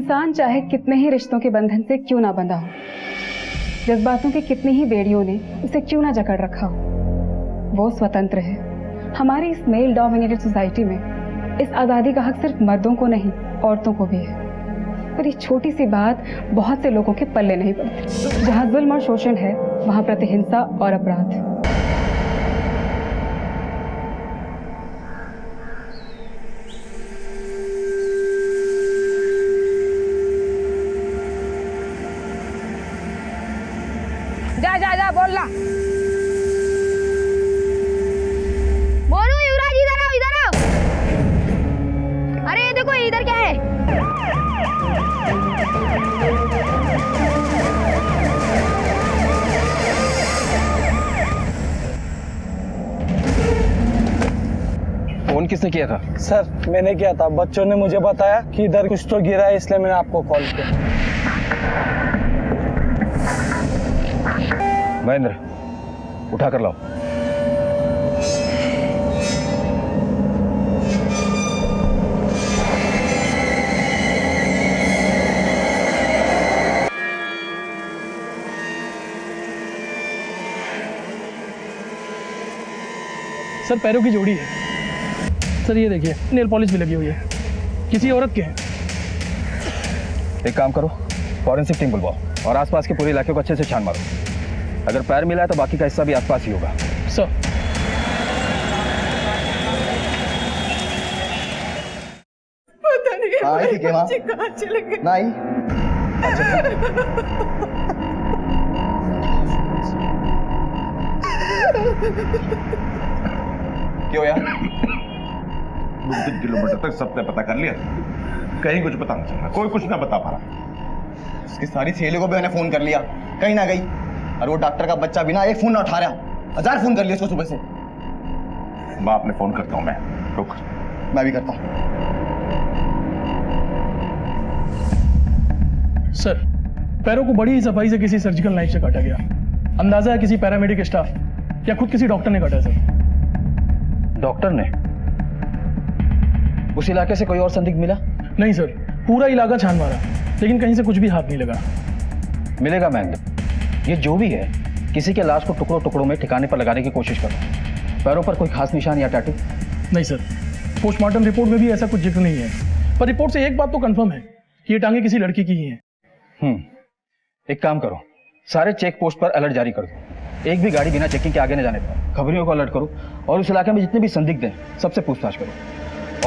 इंसान चाहे कितने ही रिश्तों के बंधन से क्यों ना बंधा हो, जज्बातों की कितनी ही बेड़ियों ने उसे क्यों ना जकड़ रखा हो, वो स्वतंत्र है। हमारी इस मेल डोमिनेटेड सोसाइटी में इस आज़ादी का हक सिर्फ मर्दों को नहीं, औरतों को भी है। पर ये छोटी सी बात बहुत से लोगों के पल्ले नहीं पड़ती। जहाँ जुल्म और शोषण है, वहाँ प्रतिहिंसा और अपराध। जा जा जा बोल ला। बोलू युवराज इधर आओ, इधर आओ। अरे ये देखो इधर क्या है। फोन किसने किया था? सर मैंने किया था, बच्चों ने मुझे बताया कि इधर कुछ तो गिरा है, इसलिए मैंने आपको कॉल किया। महेंद्र, उठा कर लाओ। सर पैरों की जोड़ी है। सर ये देखिए, नेल पॉलिश भी लगी हुई है, किसी औरत के हैं। एक काम करो, फॉरेंसिक टीम बुलवाओ और आसपास के पूरे इलाके को अच्छे से छान मारो। अगर पैर मिला है तो बाकी का हिस्सा भी आसपास ही होगा। सर पता नहीं आई थी क्या माँ? कहाँ चले गए। नहीं। क्यों यार? 2-3 किलोमीटर तक सबने पता कर लिया, कहीं कुछ पता नहीं चल रहा, कोई कुछ ना बता पा रहा। उसकी सारी सहेलियों को भी मैंने फोन कर लिया, कहीं ना गई। और वो डॉक्टर का बच्चा बिना एक फोन ना उठा रहा, 1000 फोन कर लिया उसको सुबह से। बाप ने फोन करता हूं मैं, रुक। मैं भी करता हूँ। सर पैरों को बड़ी ही सफाई से किसी सर्जिकल नाइफ से काटा गया। अंदाजा है किसी पैरामेडिक स्टाफ या खुद किसी डॉक्टर ने काटा। सर डॉक्टर ने? उस इलाके से कोई और संदिग्ध मिला? नहीं सर, पूरा इलाका छान मारा लेकिन कहीं से कुछ भी हाथ नहीं लगा। मिलेगा महेंद्र, ये जो भी है किसी के लाश को टुकड़ों टुकड़ों में ठिकाने पर लगाने की कोशिश करो। पैरों पर कोई खास निशान या टैटू? नहीं सर, पोस्टमार्टम रिपोर्ट में भी ऐसा कुछ जिक्र नहीं है, पर रिपोर्ट से एक बात तो कंफर्म है कि ये टांगे किसी लड़की की ही हैं। एक काम करो, सारे चेक पोस्ट पर अलर्ट जारी कर दो। एक भी गाड़ी बिना चेकिंग के आगे न जाने पाए। खबरियों को अलर्ट करो और उस इलाके में जितने भी संदिग्ध हैं सबसे पूछताछ करो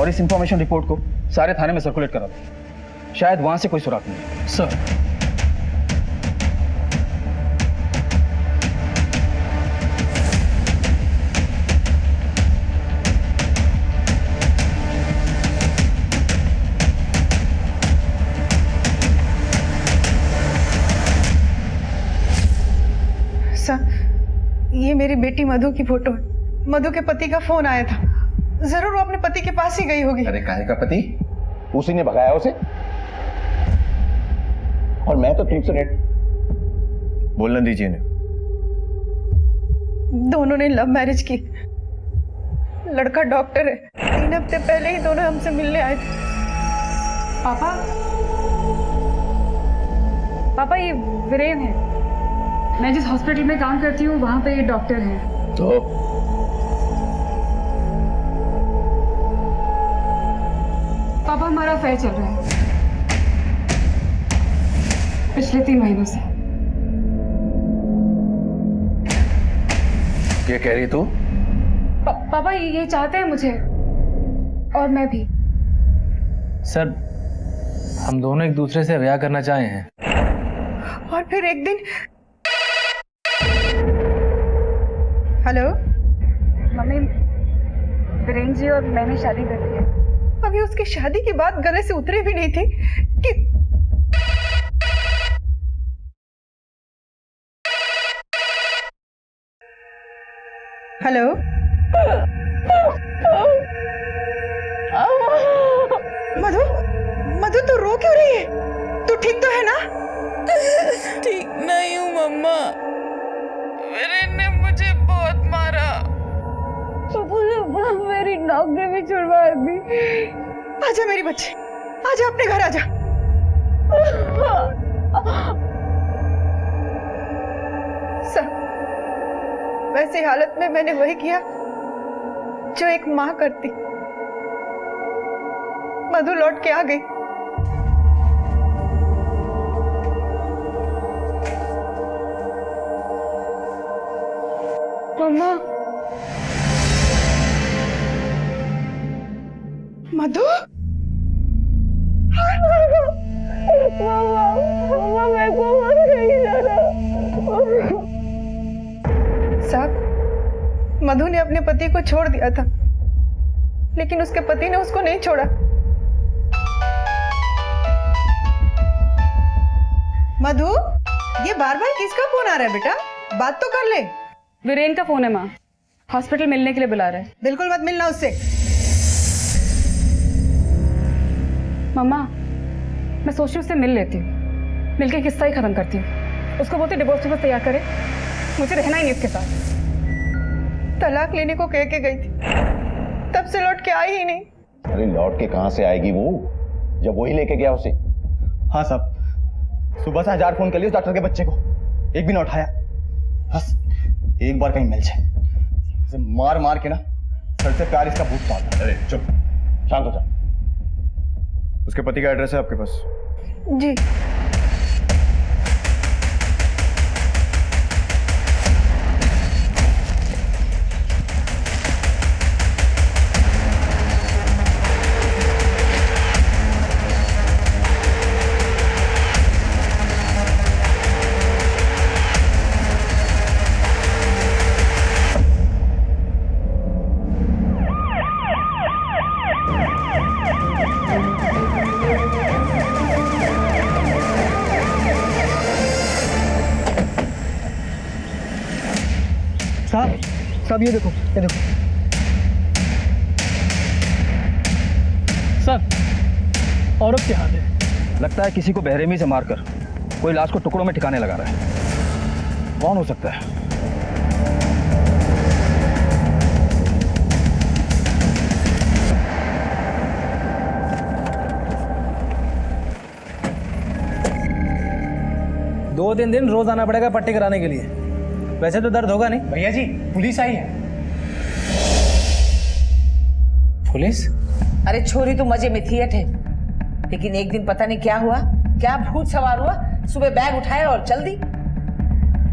और इस इंफॉर्मेशन रिपोर्ट को सारे थाने में सर्कुलेट करा दो। शायद वहां से कोई सुराग नहीं। सर ये मेरी बेटी मधु की फोटो है। मधु के पति का फोन आया था, जरूर वो अपने पति के पास ही गई होगी। अरे काहे का पति? उसी ने भगाया उसे, और मैं तो ठीक से नेट बोलने दीजिए ने। दोनों ने लव मैरिज की। लड़का डॉक्टर है। 3 हफ्ते पहले ही दोनों हमसे मिलने आए थे। पापा ये वीरेन है। मैं जिस हॉस्पिटल में काम करती हूँ वहां पे ये डॉक्टर हैं। तो पापा हमारा अफेयर चल रहा है पिछले 3 महीनों से। क्या कह रही तू? पापा ये चाहते हैं मुझे, और मैं भी। सर हम दोनों एक दूसरे से ब्याह करना चाहे हैं। और फिर एक दिन हेलो मम्मी, वीरेन जी और मैंने शादी कर ली है। अभी उसकी शादी की बात गले से उतरे भी नहीं थी कि हेलो मधु, मधु तू रो क्यों रही है? तू ठीक तो है ना? ठीक नहीं हूँ मम्मा, वीरेन ने मुझे बहुत मारा। मेरी नौकरी भी छुड़वा दी। आजा मेरी बच्ची, आजा अपने घर आजा। सर, वैसी हालत में मैंने वही किया जो एक माँ करती। मधु लौट के आ गई। मम्मा, मधु, साहब, मधु ने अपने पति को छोड़ दिया था, लेकिन उसके पति ने उसको नहीं छोड़ा। मधु, ये बार बार किसका फोन आ रहा है बेटा? बात तो कर ले। वीरेन का फोन है माँ, हॉस्पिटल मिलने के लिए बुला रहा है। बिल्कुल मत मिलना उससे। मम्मा, मैं सोच रही हूँ उससे मिल लेती हूँ, मिलके किस्सा ही खत्म करती हूँ। उसको बोलती डिवोर्स पेपर तैयार करे, मुझे रहना ही नहीं इसके साथ। तलाक लेने को कह के गई थी, तब से लौट के आई ही नहीं। अरे लौट के कहां से आएगी वो, जब वही लेके गया उसे। हाँ साहब, सुबह से 1000 फोन कर लिए उस डॉक्टर के बच्चे को, एक भी ना उठाया। बस एक बार कहीं मिल जाए, इसे मार मार के ना सर से प्यार इसका भूत पाता। अरे चुप, शांत हो जा। उसके पति का एड्रेस है आपके पास? जी। साहब ये देखो, ये देखो। सर, औरत के हाथ है। लगता है किसी को बेरहमी से मारकर कोई लाश को टुकड़ों में ठिकाने लगा रहा है। कौन हो सकता है? दो तीन दिन रोज आना पड़ेगा पट्टी कराने के लिए। वैसे तो दर्द होगा नहीं। भैया जी, पुलिस आई है। पुलिस? अरे छोरी तो मजे में थी अठे, लेकिन एक दिन पता नहीं क्या हुआ, क्या भूत सवार हुआ, सुबह बैग उठाया और चल दी।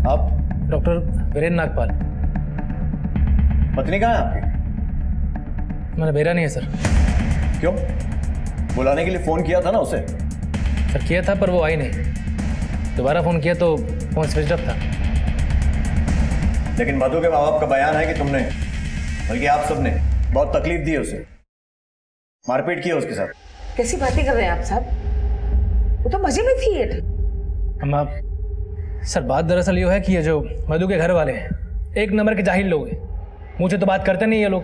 आप डॉक्टर वीरेन नागपाल। पत्नी कहाँ है आपकी? मैंने भेजा नहीं है सर। क्यों? बुलाने के लिए फोन किया था ना उसे। सर किया था पर वो आई नहीं, दोबारा फोन किया तो फोन स्विच ऑफ था। लेकिन मधु के माँ बाप का बयान है कि तुमने, बल्कि आप सबने बहुत तकलीफ दी है उसे, मारपीट की है उसके साथ। कैसी बातें कर रहे हैं आप साहब? वो तो मजे में थी ये। अम्मा, सर बात दरअसल ये है कि ये जो मधु के घर वाले हैं एक नंबर के जाहिल लोग हैं। मुझे तो बात करते नहीं ये लोग,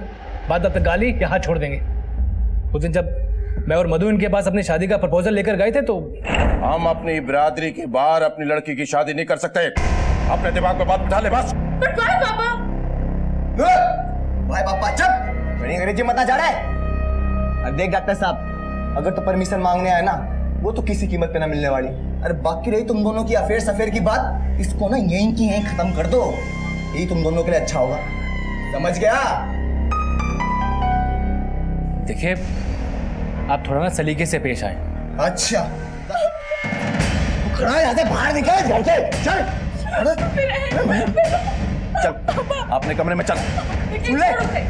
बात तक गाली या हाथ छोड़ देंगे। उस दिन जब मैं और मधु इनके पास अपनी शादी का प्रपोजल लेकर गए थे तो हम अपनी बिरादरी के बाहर अपनी लड़की की शादी नहीं कर सकते। अपने दिमाग में बात बिठा ले बस। भाई पापा चुप, मेरी अंग्रेजी मत जा रहा है। अब देख डॉक्टर साहब, अगर तो परमिशन मांगने आए ना, वो तो किसी कीमत पे ना मिलने वाली। अरे बाकी रही तुम दोनों की अफेयर सफेयर की बात, इसको ना यहीं की यहीं खत्म कर दो, यही तुम दोनों के लिए अच्छा होगा। समझ गया? देखिए आप थोड़ा ना सलीके से पेश आए। अच्छा खड़ा यहाँ से बाहर निकल घर से, चल चल अपने कमरे में चल। सुन ले,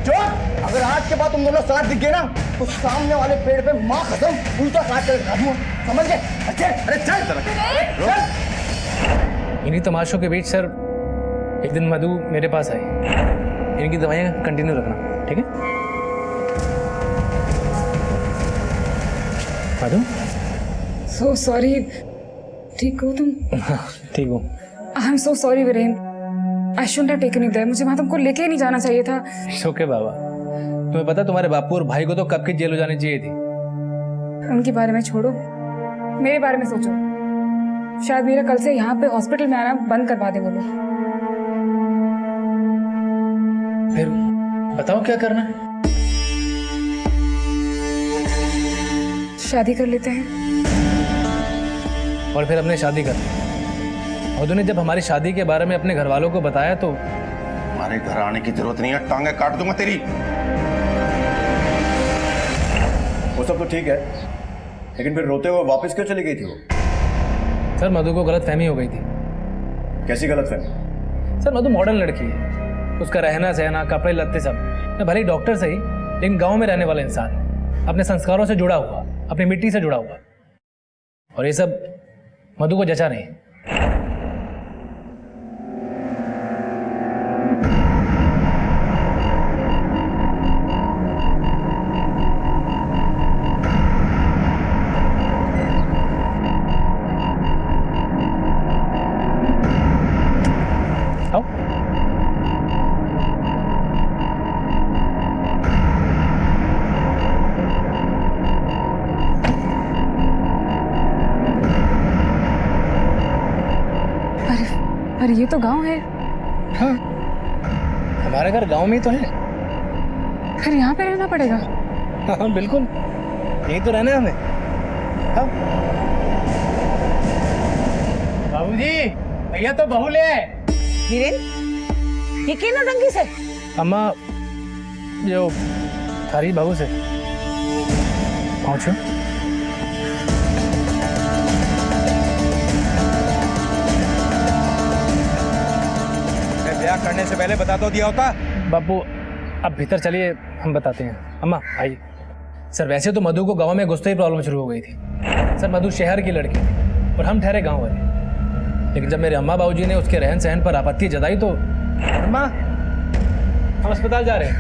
चुप। अगर आज के बाद तुम दोनों साथ दिख गए ना तो सामने वाले पेड़ पे माँ खत्म उल्टा काट कर खा दूंगा। समझ गए? अच्छे, अरे चल चल। इन्हीं तमाशों के बीच सर एक दिन मधु मेरे पास आई। इनकी दवाइयाँ कंटिन्यू रखना, ठीक है? Madhu, so sorry. ठीक हो तुम? ठीक हूँ। I am so sorry Viren, I shouldn't have taken you there. मुझे वहां तुमको लेके ही नहीं जाना चाहिए था। ओके बाबा, तुम्हें पता तुम्हारे बापू और भाई को तो कब की जेल हो जानी चाहिए थी। उनके बारे में छोड़ो, मेरे बारे में सोचो। शायद मेरा कल से यहाँ पे हॉस्पिटल में आना बंद करवा दे वो लोग। फिर बताओ क्या करना है? शादी कर लेते हैं। और फिर हमने शादी कर ली। मधु ने जब हमारी शादी के बारे में अपने घर वालों को बताया तो हमारे घर आने की जरूरत नहीं है, टांगे काट दूंगा तेरी। वो सब तो ठीक है, लेकिन फिर रोते हुए वापस क्यों चली गई थी वो? सर मधु को गलतफहमी हो गई थी। कैसी गलतफहमी? सर मधु मॉडर्न लड़की है, उसका रहना सहना कपड़े लत्ते सब, भले ही डॉक्टर सही लेकिन गांव में रहने वाला इंसान है, अपने संस्कारों से जुड़ा हुआ, अपनी मिट्टी से जुड़ा हुआ, और ये सब मधु को जचा नहीं। पर ये तो गांव है। हाँ, हमारा घर गांव में ही तो है। फिर यहाँ पे रहना पड़ेगा। हाँ बिल्कुल, यही तो रहना है हमें। हाँ। बाबूजी, भैया तो बहू ले आए। वीरेन, ये क्या नौटंकी से? अम्मा, जो थारी बहू से पहुंचो। ब्याह करने से पहले बता तो दिया होता। बापू अब भीतर चलिए, हम बताते हैं। अम्मा आइए। सर वैसे तो मधु को गांव में घुसते ही प्रॉब्लम शुरू हो गई थी। सर मधु शहर की लड़की थी और हम ठहरे गांव वाले, लेकिन जब मेरे अम्मा बाबूजी ने उसके रहन सहन पर आपत्ति जताई तो अम्मा हम अस्पताल जा रहे हैं।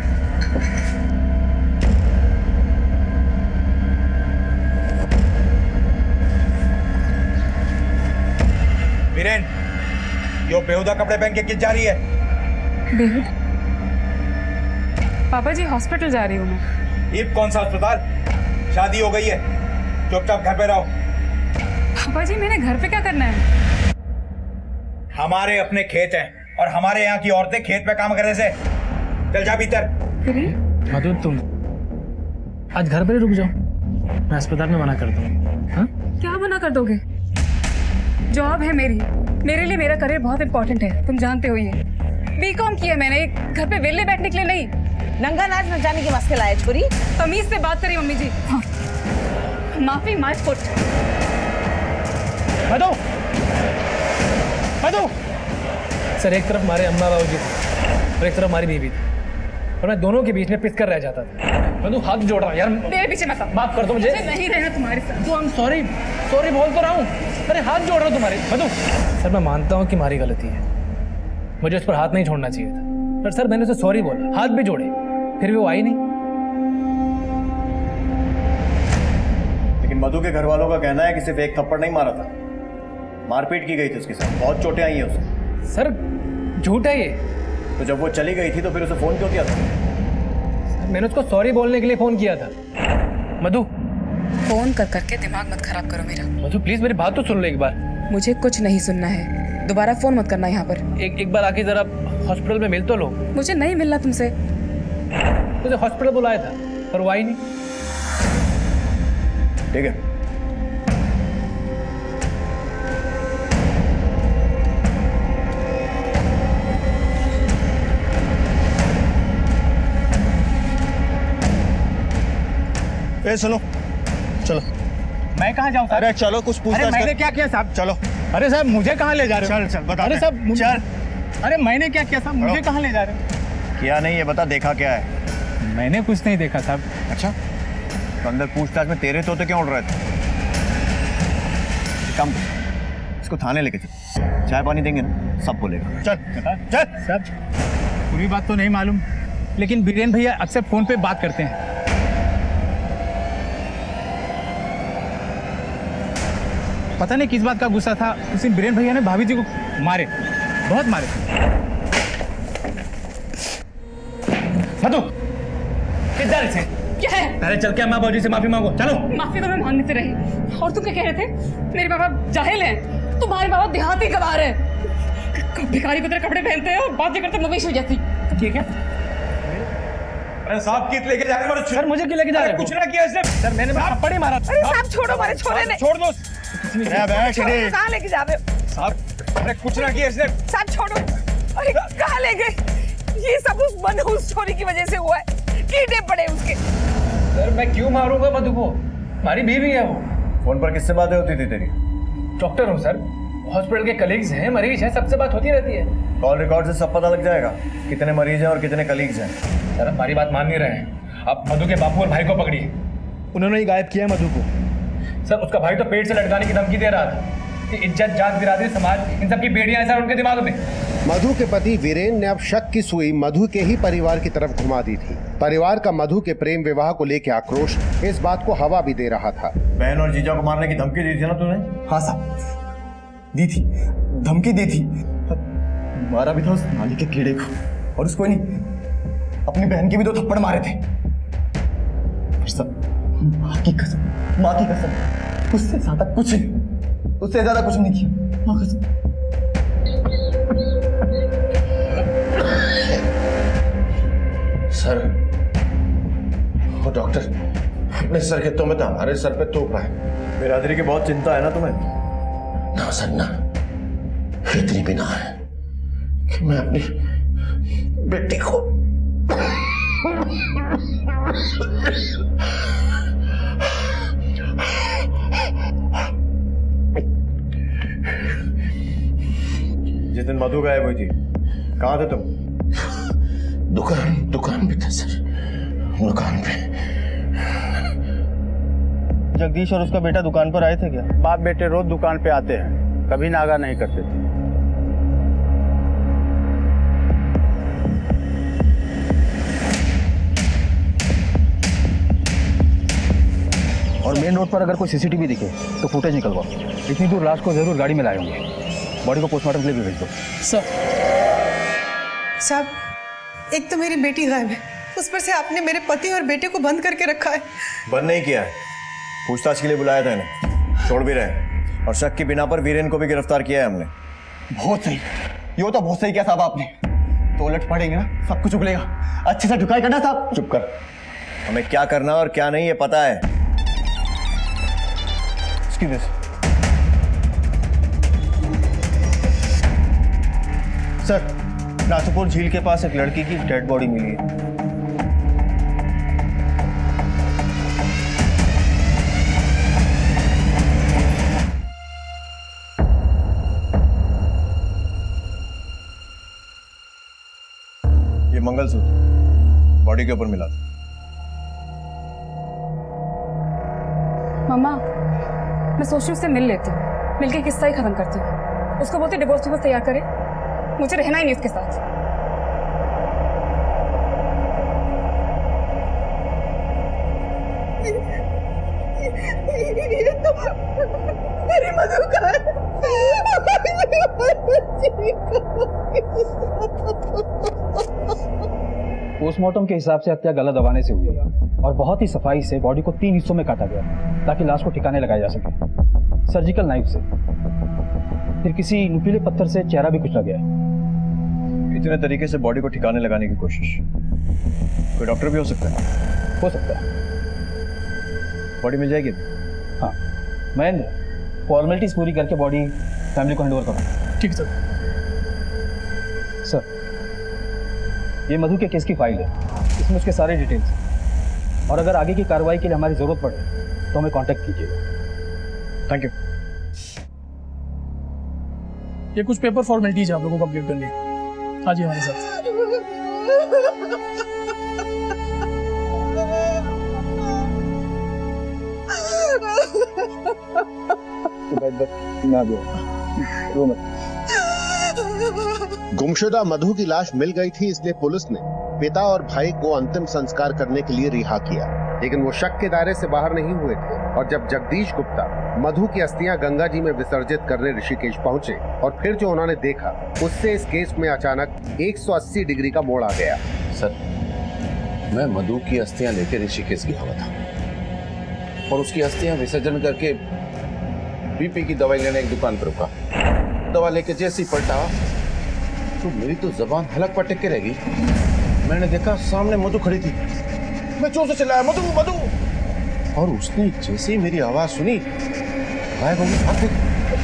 वीरेन, यो बेहुदा कपड़े पहन के किस जा रही है? बेहुद? पापा जी हॉस्पिटल जा रही हूँ मैं। ये कौन सा अस्पताल? शादी हो गई है, चुपचाप घर पे रहो। पापा जी मैंने घर पे क्या करना है? हमारे अपने खेत हैं और हमारे यहाँ की औरतें खेत पे काम करने से। चल जा भीतर। मधु तुम आज घर पर रुक जाओ, मैं अस्पताल में मना कर दूंगी। हाँ? क्या मना कर दोगे? जॉब है मेरी, मेरे लिए मेरा करियर बहुत इंपॉर्टेंट है, तुम जानते हो ये। बीकॉम किया मैंने, घर पे वेले बैठने के लिए नहीं। नंगा नाच नचाने के वास्ते लाए छोरी। तमीज से बात करी मम्मी जी। हाँ। माफी my foot. Madhu, Madhu. Sir एक तरफ हमारे अम्मा बाबूजी थे और एक तरफ हमारी बीवी थी, और मैं दोनों के बीच में पिस कर रह जाता था। मधु हाथ जोड़ रहा हूँ यार, मेरे पीछे मत माफ कर दो मुझे। नहीं रहना तुम्हारे साथ। तो हम सॉरी सॉरी बोल तो रहा हूँ, अरे हाथ जोड़ रहा हूँ तुम्हारे। मधु सर मैं मानता हूँ कि हमारी गलती है, मुझे उस पर हाथ नहीं छोड़ना चाहिए था, पर सर मैंने उसे सॉरी बोला, हाथ भी जोड़े, फिर भी वो आई नहीं। लेकिन मधु के घर वालों का कहना है कि सिर्फ एक थप्पड़ नहीं मारा था, मारपीट की गई थी उसके साथ, बहुत चोटें आई हैं उसे। सर झूठ है ये। तो जब वो चली गई थी तो फिर उसे फोन क्यों किया था? सर मैंने उसको सॉरी बोलने के लिए फोन किया था। मधु फोन कर करके दिमाग मत खराब करो मेरा। मधु प्लीज मेरी बात तो सुन लो एक बार। मुझे कुछ नहीं सुनना है, दोबारा फोन मत करना यहाँ पर। एक बार आके जरा हॉस्पिटल में मिल तो लो। मुझे नहीं मिलना तुमसे। मुझे हॉस्पिटल बुलाया था पर वो आई नहीं। ठीक है, ए सुनो, चलो। मैं कहाँ जाऊँ? अरे चलो, कुछ पूछताछ मैंने कर। क्या किया साहब? चलो। अरे साहब मुझे कहाँ ले जा रहे हो? चल चल बता। अरे साहब चल। अरे मैंने क्या किया साहब? मुझे कहाँ ले जा रहे हो? किया नहीं है, बता देखा क्या है? मैंने कुछ नहीं देखा साहब। अच्छा, तो अंदर पूछताछ में तेरे तोते क्यों उड़ रहे थे? कम, इसको थाने लेके चल, चाय पानी देंगे ना, सब बोलेगा। चल चल। साहब पूरी बात तो नहीं मालूम, लेकिन बीरेन भैया अक्सर फोन पे बात करते हैं। पता नहीं किस बात का गुस्सा था, उस दिन बीरेन भैया ने भाभी जी को मारे, बहुत मारे। मधु किस जा रहे थे? क्या है? अरे चल के अम्मा बाबूजी से माफी मांगो, चलो। माफी तो मैं मांगने से रही, और तुम क्या कह रहे थे? मेरे पापा जाहिल हैं, तुम्हारे पापा देहाती गवार है, भिखारी की तरह कपड़े पहनते हैं और बातें करते मवेशी जैसी। ठीक है। अरे साहब कित लेके जा रहे हो? सर मुझे क्यों लेके जा रहे हो? कुछ ना किया इसने। सर मैंने थप्पड़ ही मारा था। अरे साहब छोड़ो, हमारे छोरे ने। छोड़ दो। बैठ रे। कहाँ लेके जा रहे हो? साहब अरे कुछ ना किया इसने। साहब छोड़ो। अरे कहाँ ले गए? ये सब उस मनहूस छोरी की वजह से हुआ है। कीड़े पड़े उसके। सर मैं क्यों मारूंगा मधु को? हमारी बीवी है वो। फोन पर किससे बातें होती थी तेरी? डॉक्टर हूँ सर, हॉस्पिटल के कलीग्स हैं, मरीज हैं, सबसे बात होती रहती है। कॉल रिकॉर्ड से सब पता लग जाएगा कितने मरीज हैं और कितने कलीग्स हैं। सर हमारी बात मान नहीं रहे हैं। आप मधु के बापू और भाई को पकड़िए। उन्होंने ही गायब किया मधु को। सर उसका भाई तो पेट से लटकाने की धमकी दे रहा था कि इज्जत, जात, बिरादरी, समाज इन सब की बेड़ियां हैं सर उनके दिमाग में। मधु के पति वीरेन ने अब शक की सुई मधु के ही परिवार की तरफ घुमा दी थी। परिवार का मधु के प्रेम विवाह को लेकर आक्रोश इस बात को हवा भी दे रहा था। बहन और जीजा को मारने की धमकी दी थी ना तूने? हाँ साहब दी थी, धमकी दी थी। मारा भी था उस नाली के कीड़े को, और उसको नहीं अपनी बहन के भी 2 थप्पड़ मारे थे। माँ की कसम, माँ की कसम, उससे ज्यादा कुछ नहीं, उससे ज्यादा कुछ नहीं किया, माँ कसम। सर वो डॉक्टर अपने सर के तो में तो हमारे सर पे तोप रहा है। बिरादरी की बहुत चिंता है ना तुम्हें? ना सर ना, इतनी भी ना है कि मैं अपनी बेटी को जिस दिन मधु गायब हुई थी कहाँ थे तुम? दुकान पे था सर, दुकान पे। जगदीश और उसका बेटा दुकान पर आए थे क्या? बाप बेटे रोज दुकान पे आते हैं, कभी नागा नहीं करते थे। और मेन रोड पर अगर कोई सीसीटीवी दिखे तो फुटेज निकलवाओ। इतनी दूर लाश को जरूर गाड़ी में लाए होंगे। बॉडी को पोस्टमार्टम के लिए भी भेज दो। साहब एक तो मेरी बेटी गायब है, उस पर से आपने मेरे पति और बेटे को बंद करके रखा है। बंद नहीं किया है, पूछताछ के लिए बुलाया था इन्हें, छोड़ भी रहे, और शक की बिना पर वीरेन को भी गिरफ्तार किया है हमने। बहुत सही, ये तो बहुत सही किया साहब आपने। तो उलट पड़ेंगे ना, सब कुछ उगलेगा। अच्छे से झुकाई करना साहब। चुप कर, हमें क्या करना और क्या नहीं ये पता है। सर नाथुपुर झील के पास एक लड़की की डेड बॉडी मिली है। ये मंगलसूत्र बॉडी के ऊपर मिला था। मम्मा मैं सोच रही हूँ उससे मिल लेती हूँ, मिलके किस्सा ही खत्म करती हूँ। उसको बोलती डिवोर्स पेपर्स तैयार करे, मुझे रहना ही नहीं उसके साथ। ये तो मेरी मधु का है। पोस्टमार्टम के हिसाब से हत्या गला दबाने से हुई है और बहुत ही सफाई से बॉडी को 3 हिस्सों में काटा गया ताकि लाश को ठिकाने लगाया जा सके। सर्जिकल नाइफ से, फिर किसी नुकीले पत्थर से चेहरा भी कुचला गया है। इतने तरीके से बॉडी को ठिकाने लगाने की कोशिश, कोई डॉक्टर भी हो सकता है? हो सकता है। बॉडी मिल जाएगी? हाँ महेंद्र, फॉर्मेलिटीज पूरी करके बॉडी फैमिली को हैंड ओवर करो। ठीक सर। सर ये मधु के केस की फाइल है, इसमें उसके सारे डिटेल्स, और अगर आगे की कार्रवाई के लिए हमारी जरूरत पड़े तो हमें कांटेक्ट कीजिएगा। Thank you. ये कुछ पेपर फॉर्मेलिटीज आप लोगों को कंप्लीट करनी है। आज हमारे साथ गुमशुदा मधु की लाश मिल गई थी, इसलिए पुलिस ने पिता और भाई को अंतिम संस्कार करने के लिए रिहा किया, लेकिन वो शक के दायरे से बाहर नहीं हुए थे। और जब जगदीश गुप्ता मधु की अस्थियां गंगा जी में विसर्जित करने ऋषिकेश पहुंचे और फिर जो उन्होंने देखा, उससे इस केस में अचानक 180 डिग्री का मोड़ आ गया। सर मैं मधु की अस्थियां लेकर ऋषिकेश गया हुआ था और उसकी अस्थियां विसर्जन करके बीपी की दवाई लेने एक दुकान पर रुका। दवा लेके जैसे ही पलटा तो मेरी तो जबान हलक पर टिक के रह गई। मैंने देखा सामने मधु खड़ी थी। मैं जोर से चिल्लाया, मधु मधु, और उसने जैसे ही मेरी आवाज सुनी गायब होगी। भाग गई।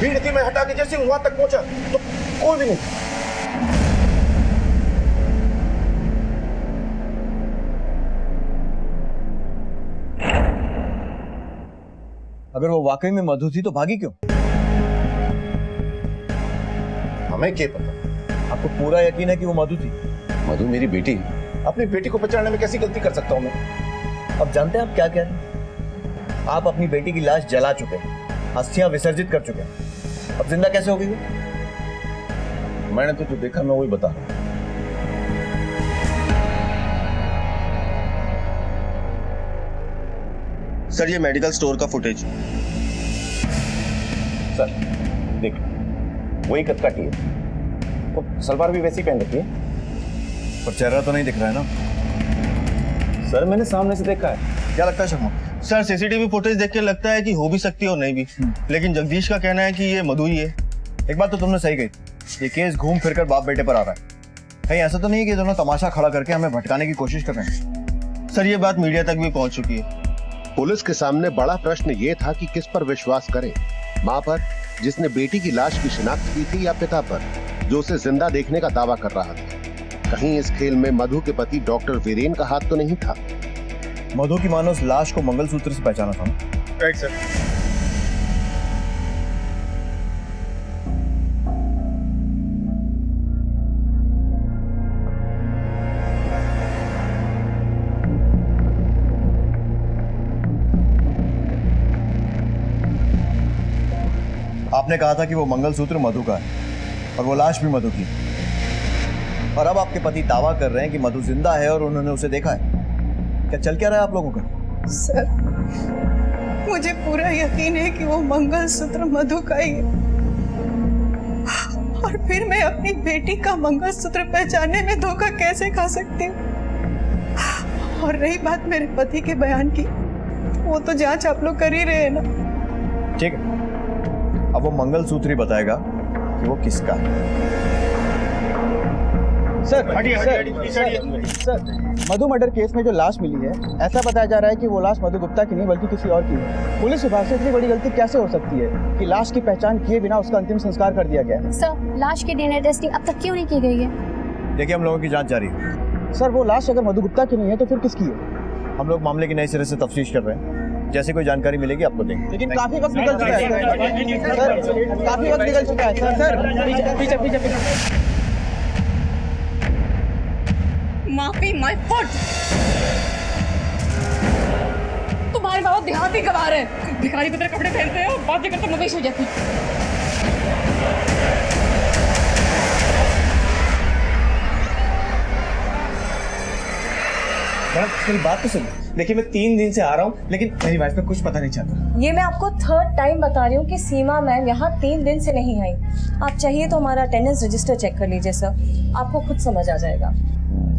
भीड़ थी, मैं हटा के जैसे वहां तक पहुंचा तो कोई भी नहीं। अगर वो वाकई में मधु थी तो भागी क्यों? हमें क्या पता? आपको पूरा यकीन है कि वो मधु थी? मधु मेरी बेटी, अपनी बेटी को पहचानने में कैसी गलती कर सकता हूं मैं? अब जानते हैं आप क्या कह रहे हैं? आप अपनी बेटी की लाश जला चुके हैं, अस्थियां विसर्जित कर चुके हैं। अब जिंदा कैसे हो गई वो? मैंने तो जो देखा मैं वही बता रहा हूं। सर ये मेडिकल स्टोर का फुटेज। सर देख, वही कद काटी है, तो सलवार भी वैसी पहन रखी है, पर चेहरा तो नहीं दिख रहा है ना? सर मैंने सामने से देखा है। क्या लगता है शर्मा? सर सीसीटीवी फुटेज देख के लगता है कि हो भी सकती है और नहीं भी, लेकिन जगदीश का कहना है कि ये मधु ही है। एक बात तो तुमने सही कही, ये केस घूम फिर कर बाप बेटे पर आ रहा है। कहीं ऐसा तो नहीं है कि दोनों तमाशा खड़ा करके हमें भटकाने की कोशिश कर रहे हैं? सर ये बात मीडिया तक भी पहुंच चुकी है। पुलिस के सामने बड़ा प्रश्न ये था कि किस पर विश्वास करें, मां पर जिसने बेटी की लाश की शिनाख्त की थी, या पिता पर जो उसे जिंदा देखने का दावा कर रहा था। कहीं इस खेल में मधु के पति डॉक्टर वीरेन का हाथ तो नहीं था? मधु की मानो उस लाश को मंगलसूत्र से पहचाना था ना? Right sir. आपने कहा था कि वो मंगलसूत्र मधु का है और वो लाश भी मधु की, और अब आपके पति दावा कर रहे हैं कि मधु जिंदा है और उन्होंने उसे देखा है। क्या चल क्या रहा है आप लोगों का? सर मुझे पूरा यकीन है कि वो मंगलसूत्र मधु का ही है, और फिर मैं अपनी बेटी का मंगलसूत्र पहचानने में धोखा कैसे खा सकती हूँ? और रही बात मेरे पति के बयान की, वो तो जांच आप लोग कर ही रहे हैं ना। ठीक है, अब वो मंगलसूत्र ही बताएगा कि वो किसका है। सर मधु मर्डर केस में जो लाश मिली है, ऐसा बताया जा रहा है कि वो लाश मधु गुप्ता की नहीं बल्कि किसी और की है। पुलिस विभाग से इतनी बड़ी गलती कैसे हो सकती है कि लाश की पहचान किए बिना उसका अंतिम संस्कार कर दिया गया है? सर लाश की डीएनए टेस्टिंग अब तक क्यों नहीं की गई है? देखिए हम लोगों की जांच जारी है। सर वो लाश अगर मधु गुप्ता की नहीं है तो फिर किसकी है? हम लोग मामले की नए सिरे से तफ्तीश कर रहे हैं, जैसे कोई जानकारी मिलेगी आपको देंगे। लेकिन काफी वक्त निकल चुका है सर, काफी वक्त निकल चुका है सर। पीछे माफी माय फुट। तुम्हारे बाबा देहाती गवार है, भिखारी की तरह कपड़े पहनते हैं और बातें करते मवेशी हो जाती। मेरी बात तो सुनिए। देखिए मैं 3 दिन से आ रहा हूँ, लेकिन मेरी वाइफ को कुछ पता नहीं चलता। ये मैं आपको 3rd टाइम बता रही हूँ कि सीमा मैम यहाँ 3 दिन से नहीं आई। आप चाहिए तो हमारा अटेंडेंस रजिस्टर चेक कर लीजिए सर, आपको खुद समझ आ जाएगा।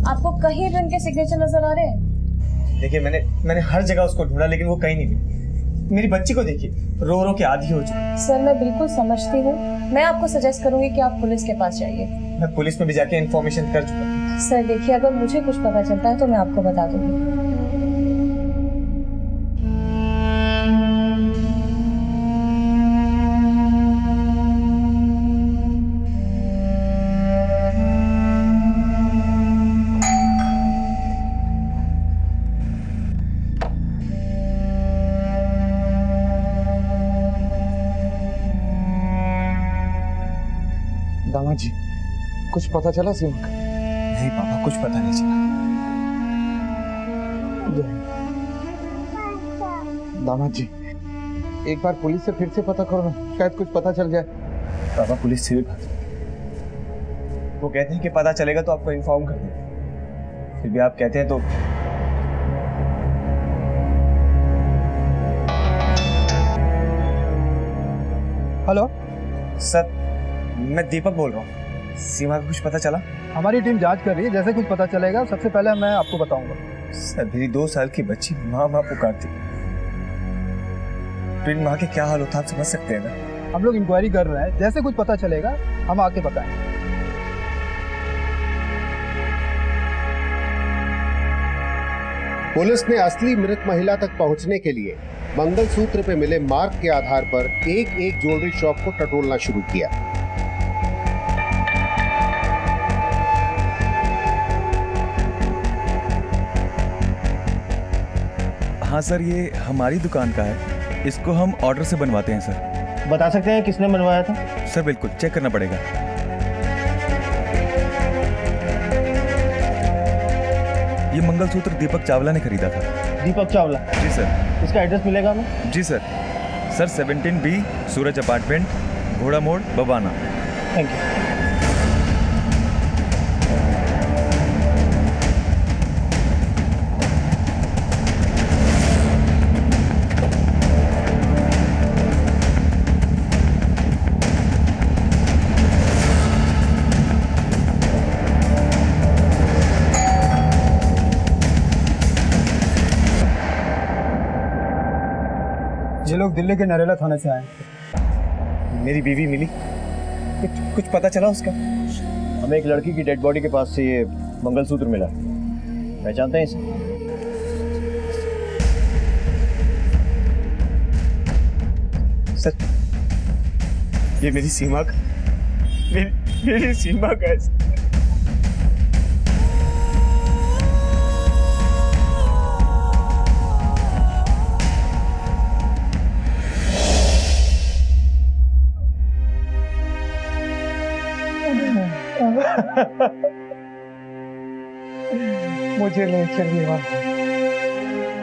आपको कहीं भी उनके सिग्नेचर नजर आ रहे हैं? देखिए मैंने हर जगह उसको ढूंढा, लेकिन वो कहीं नहीं मिली। मेरी बच्ची को देखिए, रो रो के आधी हो चुकी। सर मैं बिल्कुल समझती हूँ, मैं आपको सजेस्ट करूंगी कि आप पुलिस के पास जाइए। मैं पुलिस में भी जाके इन्फॉर्मेशन कर चुका हूँ। सर देखिए, अगर मुझे कुछ पता चलता है तो मैं आपको बता दूंगी। दामाद जी कुछ पता चला सीमा का? नहीं पापा, कुछ पता नहीं चला। दामाद जी एक बार पुलिस से फिर से पता करो ना, शायद कुछ पता चल जाए। पापा पुलिस से भी बात, वो कहते हैं कि पता चलेगा तो आपको इन्फॉर्म कर देंगे, फिर भी आप कहते हैं तो। हेलो सर, मैं दीपक बोल रहा हूँ। सीमा का कुछ पता चला? हमारी टीम जांच कर रही है, जैसे कुछ पता चलेगा सबसे पहले मैं आपको बताऊंगा। सर मेरी 2 साल की बच्ची माँ माँ पुकारती, फिर माँ के क्या हाल होता आप समझ सकते हैं ना। हम लोग इंक्वायरी कर रहे हैं, जैसे कुछ पता चलेगा हम आके बताएंगे। पुलिस ने असली मृत महिला तक पहुंचने के लिए मंगलसूत्र पे मिले मार्क के आधार पर एक एक ज्वेलरी शॉप को टटोलना शुरू किया। हाँ सर, ये हमारी दुकान का है, इसको हम ऑर्डर से बनवाते हैं सर। बता सकते हैं किसने बनवाया था? सर बिल्कुल, चेक करना पड़ेगा। ये मंगलसूत्र दीपक चावला ने खरीदा था। दीपक चावला? जी सर। इसका एड्रेस मिलेगा हमें? जी सर। सर 17B सूरज अपार्टमेंट, घोड़ा मोड़, बबाना। Thank you. ये लोग दिल्ली के नरेला थाने से आए। मेरी बीवी मिली? कुछ पता चला उसका? हमें एक लड़की की डेड बॉडी के पास से ये मंगलसूत्र मिला। पहचानते हैं इसे? सर, ये मेरी सीमा का मेरी सीमा का है। मुझे ले चलिए वहाँ,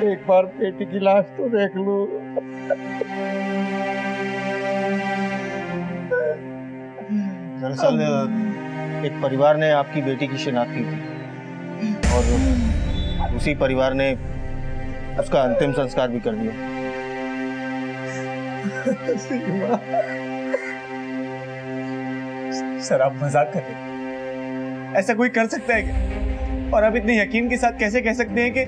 एक बार बेटी की लाश तो देख लो। दरअसल एक परिवार ने आपकी बेटी की शिनाख्त की थी और उसी परिवार ने उसका अंतिम संस्कार भी कर दिया। सर आप मजाक कर रहे हैं? ऐसा कोई कर सकता है क्या? और आप इतने यकीन के साथ कैसे कह सकते हैं कि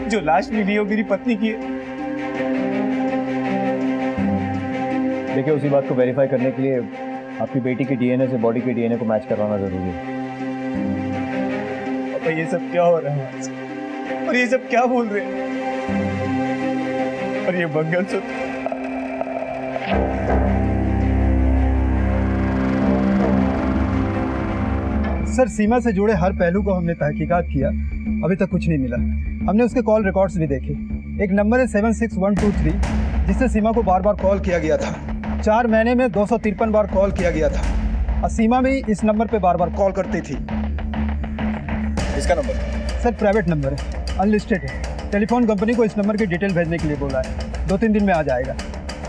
जो लाश मिली है वो मेरी पत्नी की है? देखिए, उसी बात को वेरीफाई करने के लिए आपकी बेटी की डीएनए से बॉडी के डीएनए को मैच करवाना जरूरी है। अब ये सब क्या हो रहा है और ये सब क्या बोल रहे हैं? और ये मंगलसूत्र सर, सीमा से जुड़े हर पहलू को हमने तहकीकात किया, अभी तक कुछ नहीं मिला। हमने उसके कॉल रिकॉर्ड्स भी देखे। एक नंबर है 76123 जिससे सीमा को बार बार कॉल किया गया था। 4 महीने में 253 बार कॉल किया गया था और सीमा भी इस नंबर पे बार बार कॉल करती थी। इसका नंबर? सर प्राइवेट नंबर है, अनलिस्टेड है। टेलीफोन कंपनी को इस नंबर की डिटेल भेजने के लिए बोला है, 2-3 दिन में आ जाएगा।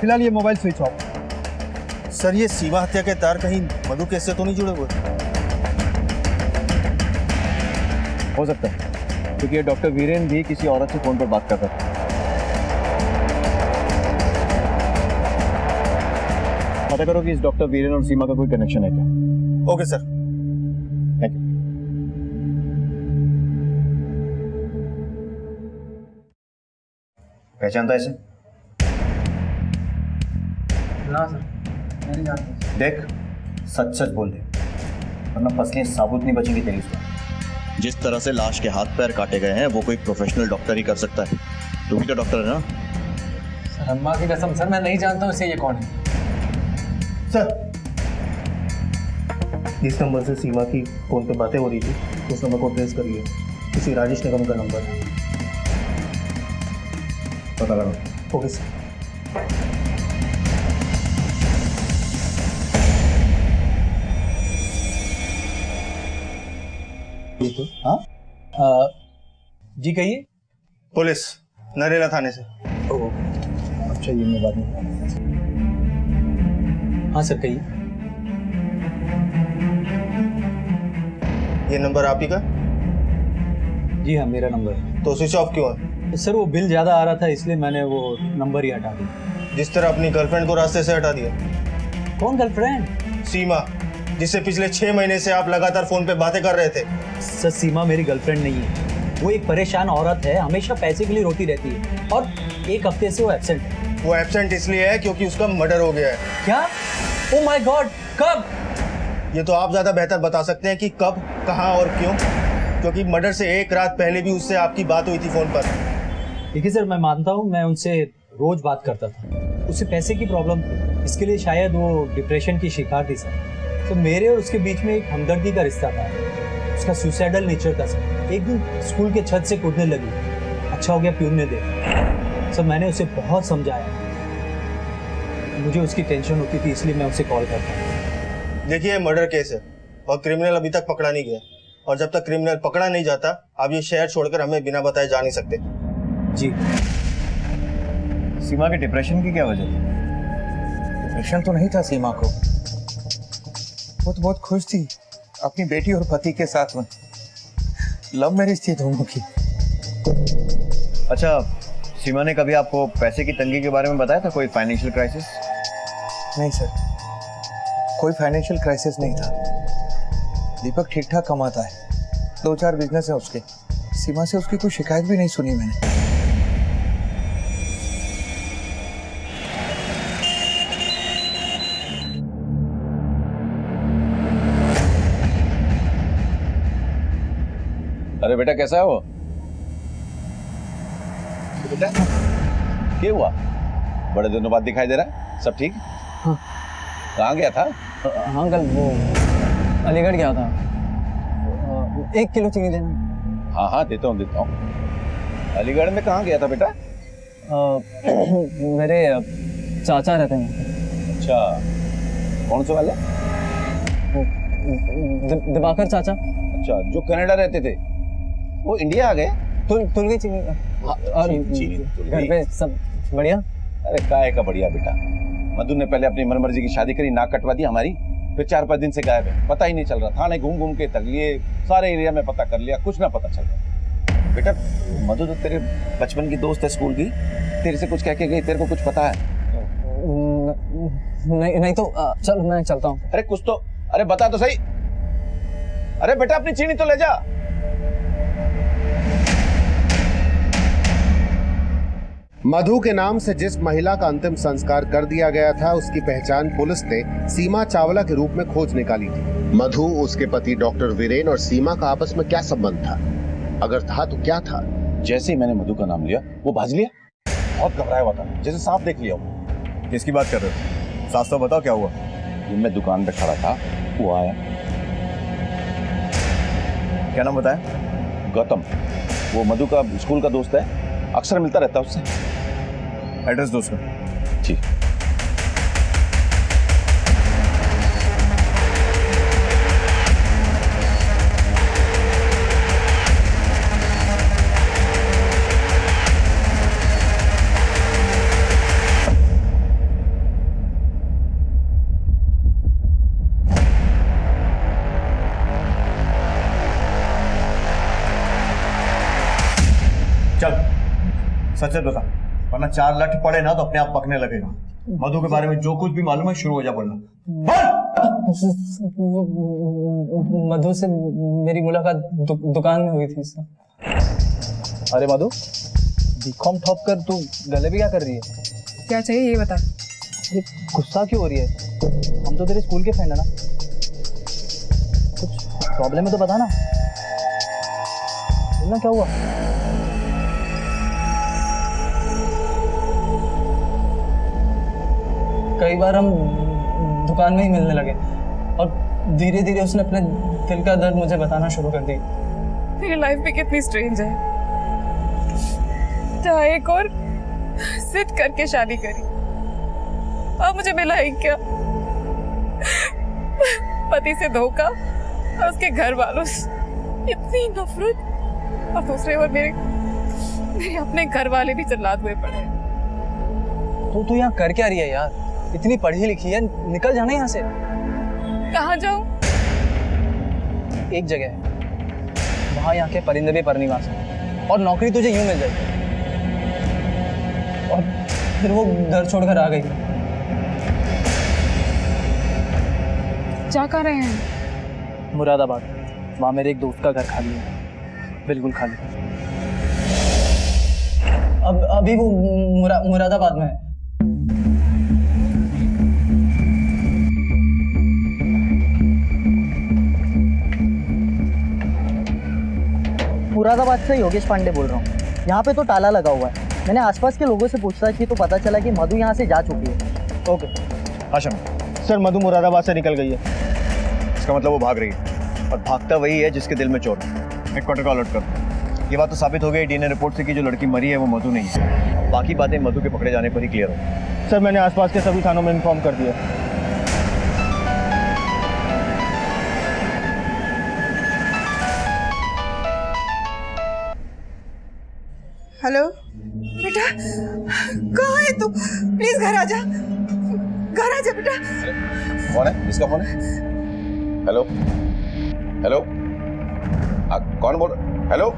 फिलहाल ये मोबाइल स्विच ऑफ। सर, ये सीमा हत्या के तार कहीं मधु केस से तो नहीं जुड़े हुए? हो सकता है, क्योंकि ये डॉक्टर वीरेन भी किसी औरत से फोन पर बात कर रहा था। पता करो कि इस डॉक्टर वीरेन और सीमा का कोई कनेक्शन है क्या। Okay sir, thank you. पहचानता है इसे? ना सर, नहीं जानता। देख, सच सच बोल दे, वरना फसलें साबुत नहीं बचेंगी तेरी। जिस तरह से लाश के हाथ पैर काटे गए हैं वो कोई प्रोफेशनल डॉक्टर ही कर सकता है। तू भी तो डॉक्टर है ना? सर अम्मा की कसम सर, मैं नहीं जानता हूँ इसे ये कौन है। सर, जिस नंबर से सीमा की फोन पे बातें हो रही थी उस नंबर को ट्रेस करिए। किसी राजेश निगम का नंबर है, पता लगा। Okay sir. हाँ जी कहिए। पुलिस नरेला थाने से। अच्छा, ये मैं बात नहीं। हाँ सर कहिए। ये नंबर आप ही का? जी हाँ, मेरा नंबर है। तो स्विच ऑफ क्यों है? सर वो बिल ज्यादा आ रहा था इसलिए मैंने वो नंबर ही हटा दिया। जिस तरह अपनी गर्लफ्रेंड को रास्ते से हटा दिया। कौन गर्लफ्रेंड? सीमा, जिससे पिछले 6 महीने से आप लगातार फोन पे बातें कर रहे थे। सर सीमा मेरी गर्लफ्रेंड नहीं है, वो एक परेशान औरत है, हमेशा पैसे के लिए रोती रहती है और एक हफ्ते से वो एब्सेंट है। वो एब्सेंट इसलिए है क्योंकि उसका मर्डर हो गया है। क्या? ओह माय गॉड, कब? ये तो आप ज्यादा बेहतर बता सकते हैं कि कब, कहां और क्यों, क्योंकि मर्डर से 1 रात पहले भी उससे आपकी बात हुई थी फोन पर। ठीक है सर, मैं मानता हूँ, मैं उनसे रोज बात करता था। उसे पैसे की प्रॉब्लम थी, इसके लिए शायद वो डिप्रेशन की शिकार थी सर। तो मेरे और उसके बीच में एक हमदर्दी का रिश्ता था। उसका सुसाइडल नेचर था सर। एक दिन स्कूल के छत से कूदने लगी। अच्छा हो गया प्यून ने देखा। सर मैंने उसे बहुत समझाया। मुझे उसकी टेंशन होती थी, इसलिए मैं उसे कॉल करता। देखिए मर्डर केस है और क्रिमिनल अभी तक पकड़ा नहीं गया, और जब तक क्रिमिनल पकड़ा नहीं जाता आप ये शहर छोड़कर हमें बिना बताए जा नहीं सकते। जी। सीमा के डिप्रेशन की क्या वजह थी? डिप्रेशन तो नहीं था सीमा को, वो तो बहुत खुश थी अपनी बेटी और पति के साथ में। लव मैरिज थी दोनों की। अच्छा, सीमा ने कभी आपको पैसे की तंगी के बारे में बताया था? कोई फाइनेंशियल क्राइसिस? नहीं सर, कोई फाइनेंशियल क्राइसिस नहीं था। दीपक ठीक ठाक कमाता है, 2-4 बिजनेस है उसके। सीमा से उसकी कोई शिकायत भी नहीं सुनी मैंने। अरे बेटा कैसा है वो? बेटा क्या हुआ? बड़े दिनों बाद दिखाई दे रहा है। सब ठीक? हाँ। कहाँ गया था? हाँ अंकल, वो अलीगढ़ गया था। 1 किलो चीनी देना। हाँ हाँ देता हूँ। अलीगढ़ में कहाँ गया था बेटा? मेरे चाचा रहते हैं। अच्छा, कौन से वाले? दिवाकर चाचा। अच्छा, जो कनाडा रहते थे वो इंडिया आ गए? तुल गई चीनी। और घर पे सब बढ़िया? अरे काय का बढ़िया बेटा। मधु ने पहले अपनी मनमर्जी की शादी करी, नाक कटवा दी हमारी, फिर 4-5 दिन से गायब है। पता ही नहीं चल रहा। थाने घूम घूम के तक लिए, सारे एरिया में पता कर लिया, कुछ ना पता चल रहा। बेटा मधु तो तेरे बचपन की दोस्त है, स्कूल की, तेरे से कुछ कह के गई, तेरे को कुछ पता है? नहीं तो चल मैं चलता हूँ। अरे कुछ तो, अरे बता तो सही। अरे बेटा अपनी चीनी तो ले जा। मधु के नाम से जिस महिला का अंतिम संस्कार कर दिया गया था, उसकी पहचान पुलिस ने सीमा चावला के रूप में खोज निकाली थी। मधु, उसके पति डॉक्टर वीरेन और सीमा का आपस में क्या संबंध था? अगर था तो क्या था? जैसे ही मैंने मधु का नाम लिया वो भाज लिया। बहुत घबराया हुआ था, जैसे सांप देख लिया वो। किसकी बात कर रहे हो? साफ साफ बताओ क्या हुआ? मैं दुकान पे खड़ा था, वो आया। क्या नाम बताया? गौतम। वो मधु का स्कूल का दोस्त है, अक्सर मिलता रहता है उससे। एड्रेस दो उसका। जी। चल सच से बता, वरना 4 लठ पड़े ना तो अपने आप पकने लगेगा। मधु के बारे में जो कुछ भी मालूम है शुरू हो जा बोलना। मधु से मेरी मुलाकात दुकान में हुई थी सर। अरे मधु, बीकॉम टॉप कर तू गले भी क्या कर रही है? क्या चाहिए ये बता। ये गुस्सा क्यों हो रही है? हम तो तेरे स्कूल के फ्रेंड है ना। कुछ प्रॉब्लम है तो बता ना। बोलना क्या हुआ? कई बार हम दुकान में ही मिलने लगे और धीरे धीरे उसने अपने दिल का दर्द मुझे बताना शुरू कर दी। मेरी लाइफ भी कितनी स्ट्रेंज है। जहाँ एक और जिद करके शादी करी, अब मुझे मिला ही क्या? पति से धोखा और उसके घर वालों से इतनी नफरत, और दूसरे ओर मेरे अपने घर वाले भी जल्लाद हुए पड़े। तो तू यहाँ कर क्या रही है यार? इतनी पढ़ी लिखी है, निकल जाना यहाँ से। कहाँ जाऊँ? एक जगह है, वहाँ यहाँ के परिंदे भी परनिवास है, और नौकरी तुझे यूं मिल जाएगी। और फिर वो घर छोड़कर आ गई। जा कहाँ रहे हैं? मुरादाबाद। वहाँ मेरे एक दोस्त का घर खाली है, बिल्कुल खाली। अभी वो मुरादाबाद में है। मुरादाबाद से योगेश पांडे बोल रहा हूँ। यहाँ पे तो ताला लगा हुआ है। मैंने आसपास के लोगों से पूछताछ की तो पता चला कि मधु यहाँ से जा चुकी है। ओके आशम सर, मधु मुरादाबाद से निकल गई है। इसका मतलब वो भाग रही है, और भागता वही है जिसके दिल में चोट है। हेडक्वार्टर को अलर्ट कर। ये बात तो साबित हो गई डीएनए रिपोर्ट से कि जो लड़की मरी है वो मधु नहीं है। बाकी बातें मधु के पकड़े जाने पर ही क्लियर हो। सर, मैंने आसपास के सभी थानों में इन्फॉर्म कर दिया। हेलो बेटा, कहाँ है तू? प्लीज घर आ जा, घर आ जा बेटा। कौन है? इसका फोन है? हेलो हेलो, कौन बोल? हेलो,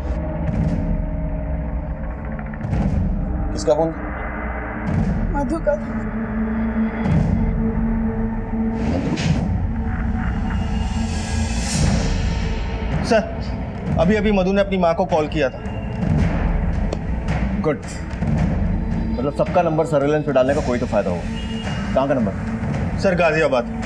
किसका फोन? मधु का। सर, अभी अभी मधु ने अपनी माँ को कॉल किया था। गुड, मतलब सबका नंबर सर्वेलेंस पे डालने का कोई तो फायदा होगा। कहाँ का नंबर? सर, गाजियाबाद।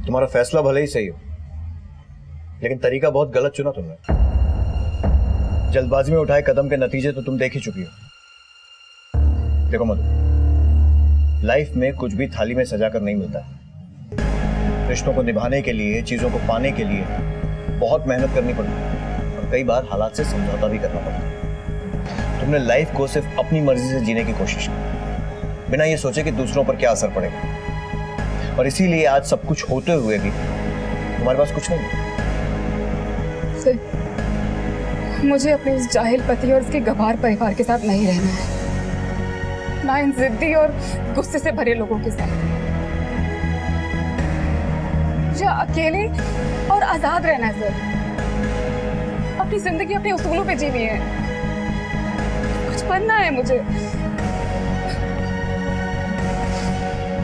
तुम्हारा फैसला भले ही सही हो, लेकिन तरीका बहुत गलत चुना तुमने। जल्दबाजी में उठाए कदम के नतीजे तो तुम देख ही चुकी हो। देखो मधु, लाइफ में कुछ भी थाली में सजा कर नहीं मिलता है। रिश्तों को निभाने के लिए, चीजों को पाने के लिए बहुत मेहनत करनी पड़ती है, और कई बार हालात से समझौता भी करना पड़ता है। तुमने लाइफ को सिर्फ अपनी मर्जी से जीने की कोशिश की, बिना ये सोचे कि दूसरों पर क्या असर पड़ेगा, और इसीलिए आज सब कुछ होते हुए भी तुम्हारे पास कुछ नहीं है। मुझे अपने उस जाहिल पति और उसके गवार परिवार के साथ नहीं रहना है, ना इन जिद्दी और गुस्से से भरे लोगों के साथ। मुझे अकेले और आजाद रहना है सर। अपनी जिंदगी अपने उसूलों पे जीनी है, कुछ बनना है मुझे।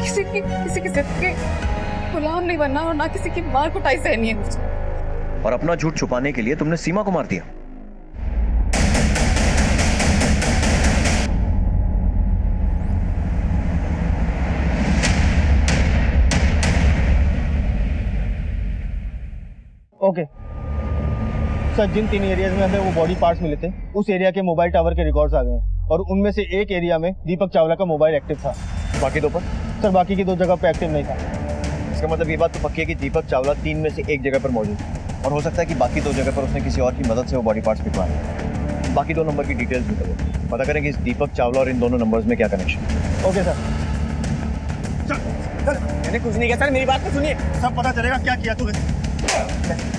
किसी की जिद के गुलाम नहीं बनना, और ना किसी की मार कुटाई सहनी है मुझे। और अपना झूठ छुपाने के लिए तुमने सीमा को मार दिया। ओके सर, जिन 3 एरियाज में हमें वो बॉडी पार्ट्स मिले थे, उस एरिया के मोबाइल टावर के रिकॉर्ड्स आ गए हैं, और उनमें से एक एरिया में दीपक चावला का मोबाइल एक्टिव था। बाकी 2 पर? सर, बाकी की 2 जगह पे एक्टिव नहीं था। इसका मतलब ये बात तो पक्की है कि दीपक चावला 3 में से एक जगह पर मौजूद है, और हो सकता है कि बाकी 2 जगह पर उसने किसी और की मदद से वो बॉडी पार्ट्स भिजवाए। बाकी 2 नंबर की डिटेल्स भी करो, पता करें कि इस दीपक चावला और इन दोनों नंबर्स में क्या कनेक्शन। Okay sir. मैंने कुछ नहीं किया सर, मेरी बात तो सुनिए। सब पता चलेगा क्या किया तूने।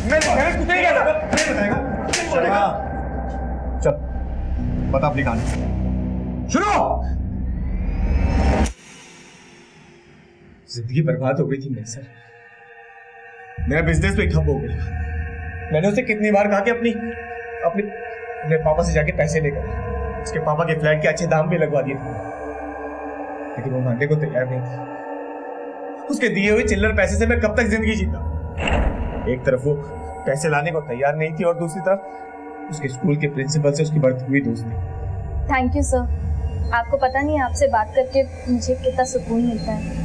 मैंने कुछ नहीं किया सर। चल बता अपनी कहानी शुरू। जिंदगी बर्बाद हो गई थी मेरी सर, मेरा बिजनेस भी ठप हो गया। मैंने उसे कितनी बार कहा कि अपने पापा से जाके पैसे लेकर उसके पापा के फ्लैट के अच्छे दाम भी लगवा दिए थे, लेकिन वो मानने को तैयार नहीं था। उसके दिए हुए चिल्लर पैसे से मैं कब तक जिंदगी जीता। एक तरफ वो पैसे लाने को तैयार नहीं थी, और दूसरी तरफ उसके स्कूल के प्रिंसिपल से उसकी बढ़ती हुई दोस्ती। Thank you sir. आपको पता नहीं आपसे बात करके मुझे कितना सुकून मिलता है।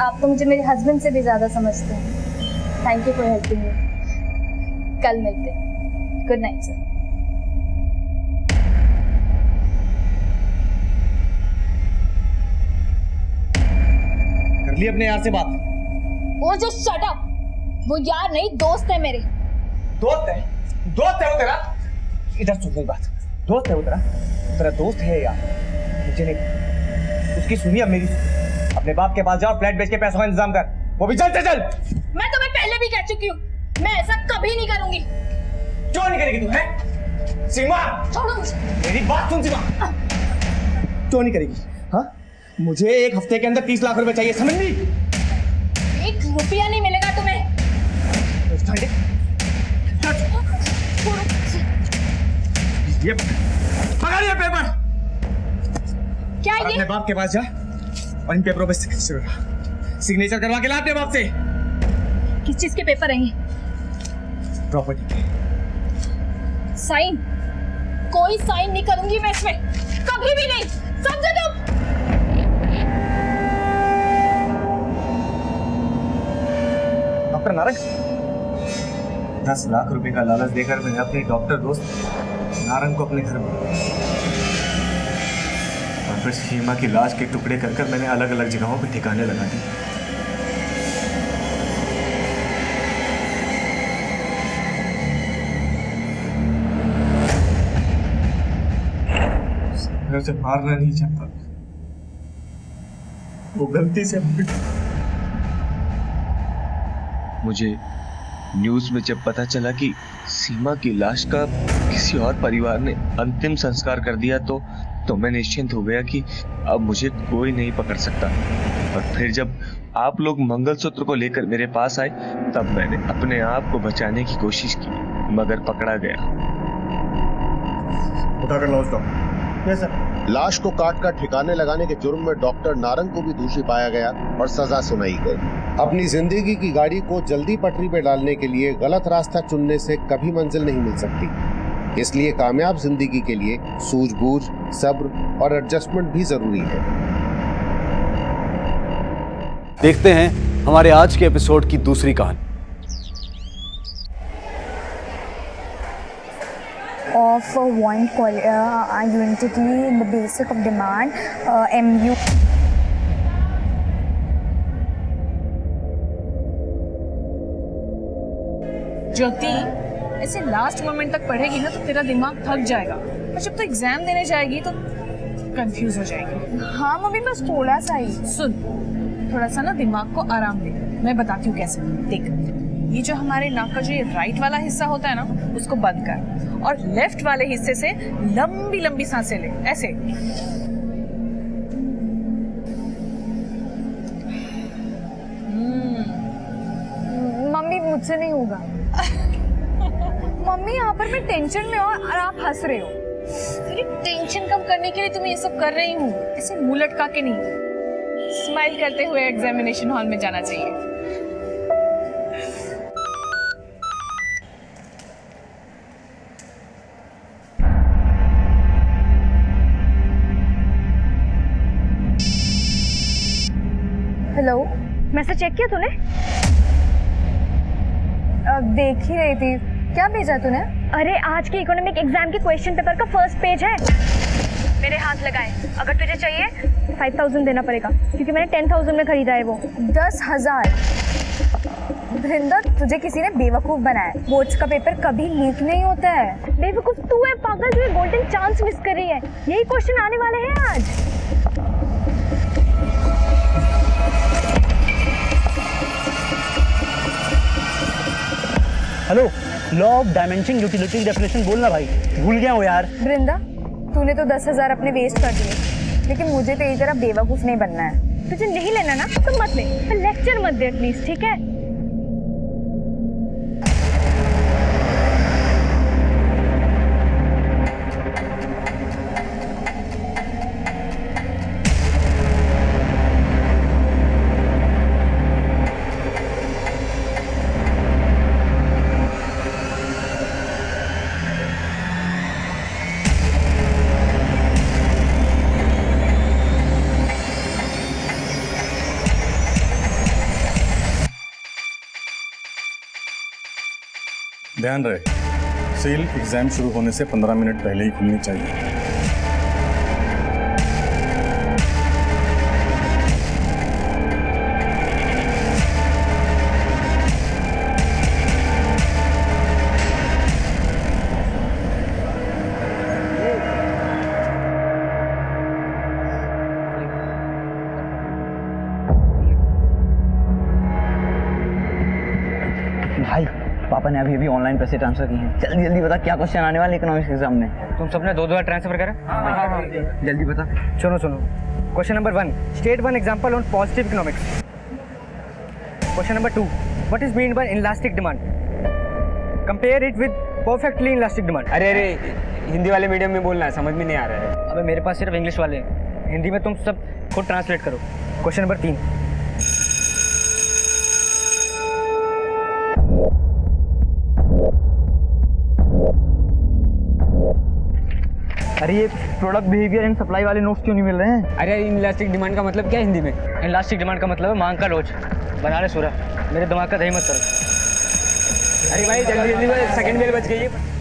आप तो मुझे मेरे हस्बैंड से भी ज़्यादा समझते हैं। Thank you for helping me. कल मिलते हैं। Good night sir. कर ली अपने यार से बात? वो जो शट अप, वो यार नहीं दोस्त है मेरे। दोस्त है? दोस्त है वो तेरा? इधर सुन मेरी बात। दोस्त है वो तेरा दोस्त है यार, मुझे नहीं। उसकी सुनिए, अब मेरी अपने बाप के पास जाओ, फ्लैट बेच के पैसों का इंतजाम कर, वो भी जल्द से जल्द। मैं तुम्हें पहले भी कह चुकी हूँ, मैं ऐसा कभी नहीं करूंगी। क्यों नहीं करेगी तू? है सीमा, छोड़ो मुझे। मेरी बात सुन सीमा, क्यों नहीं करेगी? हाँ, मुझे 1 हफ्ते के अंदर 30 लाख रुपए चाहिए, समझ ली? 1 रुपया नहीं मिलेगा तुम्हें। ये पकड़ ये पेपर। क्या ये? अपने बाप के पास जा, और इन पेपरों पे सिग्नेचर करवा के लाते बाप से। किस चीज के पेपर हैं ये? प्रॉपर्टी। साइन? कोई साइन नहीं करूंगी मैं इसमें, कभी भी नहीं, समझे तुम? डॉक्टर नारंग, 10 लाख रुपए का लालच देकर मैंने अपने डॉक्टर दोस्त नारंग को अपने घर में, और फिर सीमा की लाश के टुकड़े कर कर मैंने अलग अलग जगहों पे ठिकाने लगा दिए। मैं उसे मारना नहीं चाहता, वो गलती से मुझे न्यूज़ में जब पता चला कि सीमा की लाश का किसी और परिवार ने अंतिम संस्कार कर दिया तो मैं निश्चिंत हो गया कि अब मुझे कोई नहीं पकड़ सकता। और फिर जब आप लोग मंगलसूत्र को लेकर मेरे पास आए तब मैंने अपने आप को बचाने की कोशिश की, मगर पकड़ा गया। उठाकर लाओ उसको। Yes sir. लाश को काट कर ठिकाने लगाने के जुर्म में डॉक्टर नारंग को भी दोषी पाया गया और सजा सुनाई गई। अपनी जिंदगी की गाड़ी को जल्दी पटरी पे डालने के लिए गलत रास्ता चुनने से कभी मंजिल नहीं मिल सकती, इसलिए कामयाब जिंदगी के लिए सूझबूझ, सब्र और एडजस्टमेंट भी जरूरी है। देखते हैं हमारे आज के एपिसोड की दूसरी कहानी। Of one identity in the basic of demand, MU. ज्योति, ऐसे लास्ट मोमेंट तक पढ़ेगी ना तो तेरा दिमाग थक जाएगा, और जब तो एग्जाम देने जाएगी तो कंफ्यूज हो जाएगी। हाँ मम्मी, बस थोड़ा सा ही। सुन, थोड़ा सा ना दिमाग को आराम दे, मैं बताती हूँ कैसे। देख, ये जो हमारे नाक का जो ये राइट वाला हिस्सा होता है ना, उसको बंद कर और लेफ्ट वाले हिस्से से लंबी लंबी सांसें ले, ऐसे। मम्मी मुझसे नहीं होगा। मम्मी यहाँ पर मैं टेंशन में हूँ और आप हंस रहे हो। तेरी टेंशन कम करने के लिए तुम्हें ये सब कर रही हूँ, ऐसे मुंह लटका के नहीं, स्माइल करते हुए एग्जामिनेशन हॉल में जाना चाहिए। हेलो, मैसेज चेक किया तूने? देख ही रही थी। क्या भेजा तूने? अरे आज के इकोनॉमिक एग्जाम के क्वेश्चन पेपर का फर्स्ट पेज है। मेरे हाथ लगाए, अगर तुझे चाहिए 5000 देना पड़ेगा, क्योंकि मैंने 10,000 में खरीदा है वो। 10,000? वृंदा, तुझे किसी ने बेवकूफ बनाया। बोर्ड्स का पेपर कभी लीक नहीं होता है। बेवकूफ तू है पागल, जो गोल्डन चांस मिस कर रही है। यही क्वेश्चन आने वाले हैं आज। Hello, law of dimension utility definition बोलना भाई, भूल गया हूँ यार। वृंदा, तूने तो 10,000 अपने वेस्ट कर दिए, लेकिन मुझे तेरी तरह बेवकूफ नहीं बनना है। तुझे नहीं लेना ना तो मत ले, पर लेक्चर मत दे एटलीस्ट, ठीक है? ध्यान रहे, सील एग्जाम शुरू होने से 15 मिनट पहले ही खुलनी चाहिए। भाई, पापा ने अभी ऑनलाइन पैसे ट्रांसफर किए हैं। जल्दी जल्दी बता, क्या क्वेश्चन आने वाले इकोनॉमिक्स एग्जाम में? तुम सबने 2-2 बार ट्रांसफर करा? हाँ। जल्दी बता। सुनो question number 1, state 1 example on positive economics. Question number 2, what is mean by inelastic demand? Compare it with perfectly inelastic demand. अरे हिंदी वाले मीडियम में बोलना है, समझ में नहीं आ रहा है। अबे मेरे पास सिर्फ इंग्लिश वाले हैं। हिंदी में तुम सब खुद ट्रांसलेट करो। Question number 3। अरे ये प्रोडक्ट बिहेवियर एंड सप्लाई वाले नोट्स क्यों नहीं मिल रहे हैं? अरे इनलास्टिक डिमांड का मतलब क्या है हिंदी में? इनलास्टिक डिमांड का मतलब है मांग का लोच। बना ले सूरा, मेरे दिमाग का दही मत करो। अरे भाई जल्दी जल्दी, सेकंड बेल बच गई है।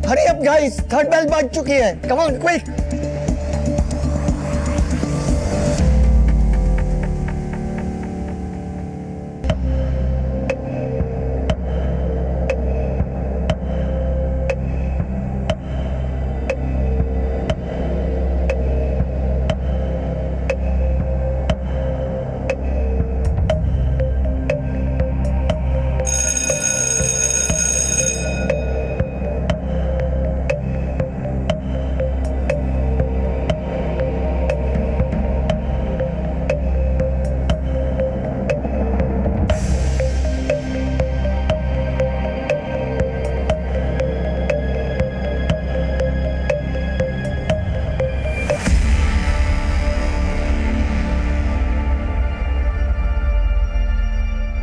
Hurry up guys, third bell बज चुकी है। Come on quick.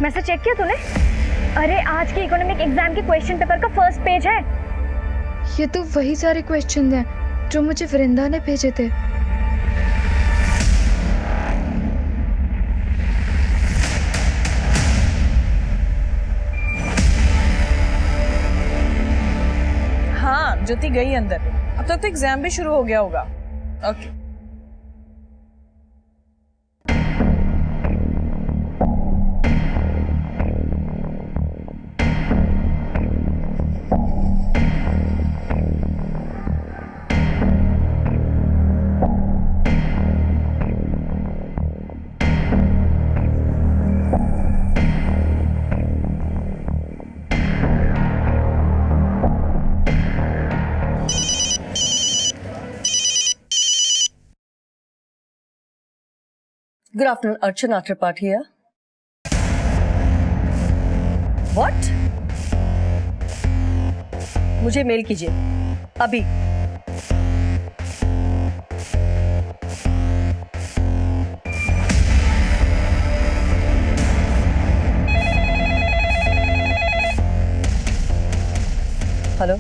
Message check किया तूने? अरे आज के इकोनॉमिक एग्जाम के क्वेश्चन पेपर का फर्स्ट पेज है। ये तो वही सारे क्वेश्चन हैं जो मुझे वृंदा ने भेजे थे। हाँ ज्योति गई अंदर, अब तक तो एग्जाम भी शुरू हो गया होगा। Okay Good afternoon, Archana Tripathi here. What? मुझे मेल कीजिए अभी। Hello.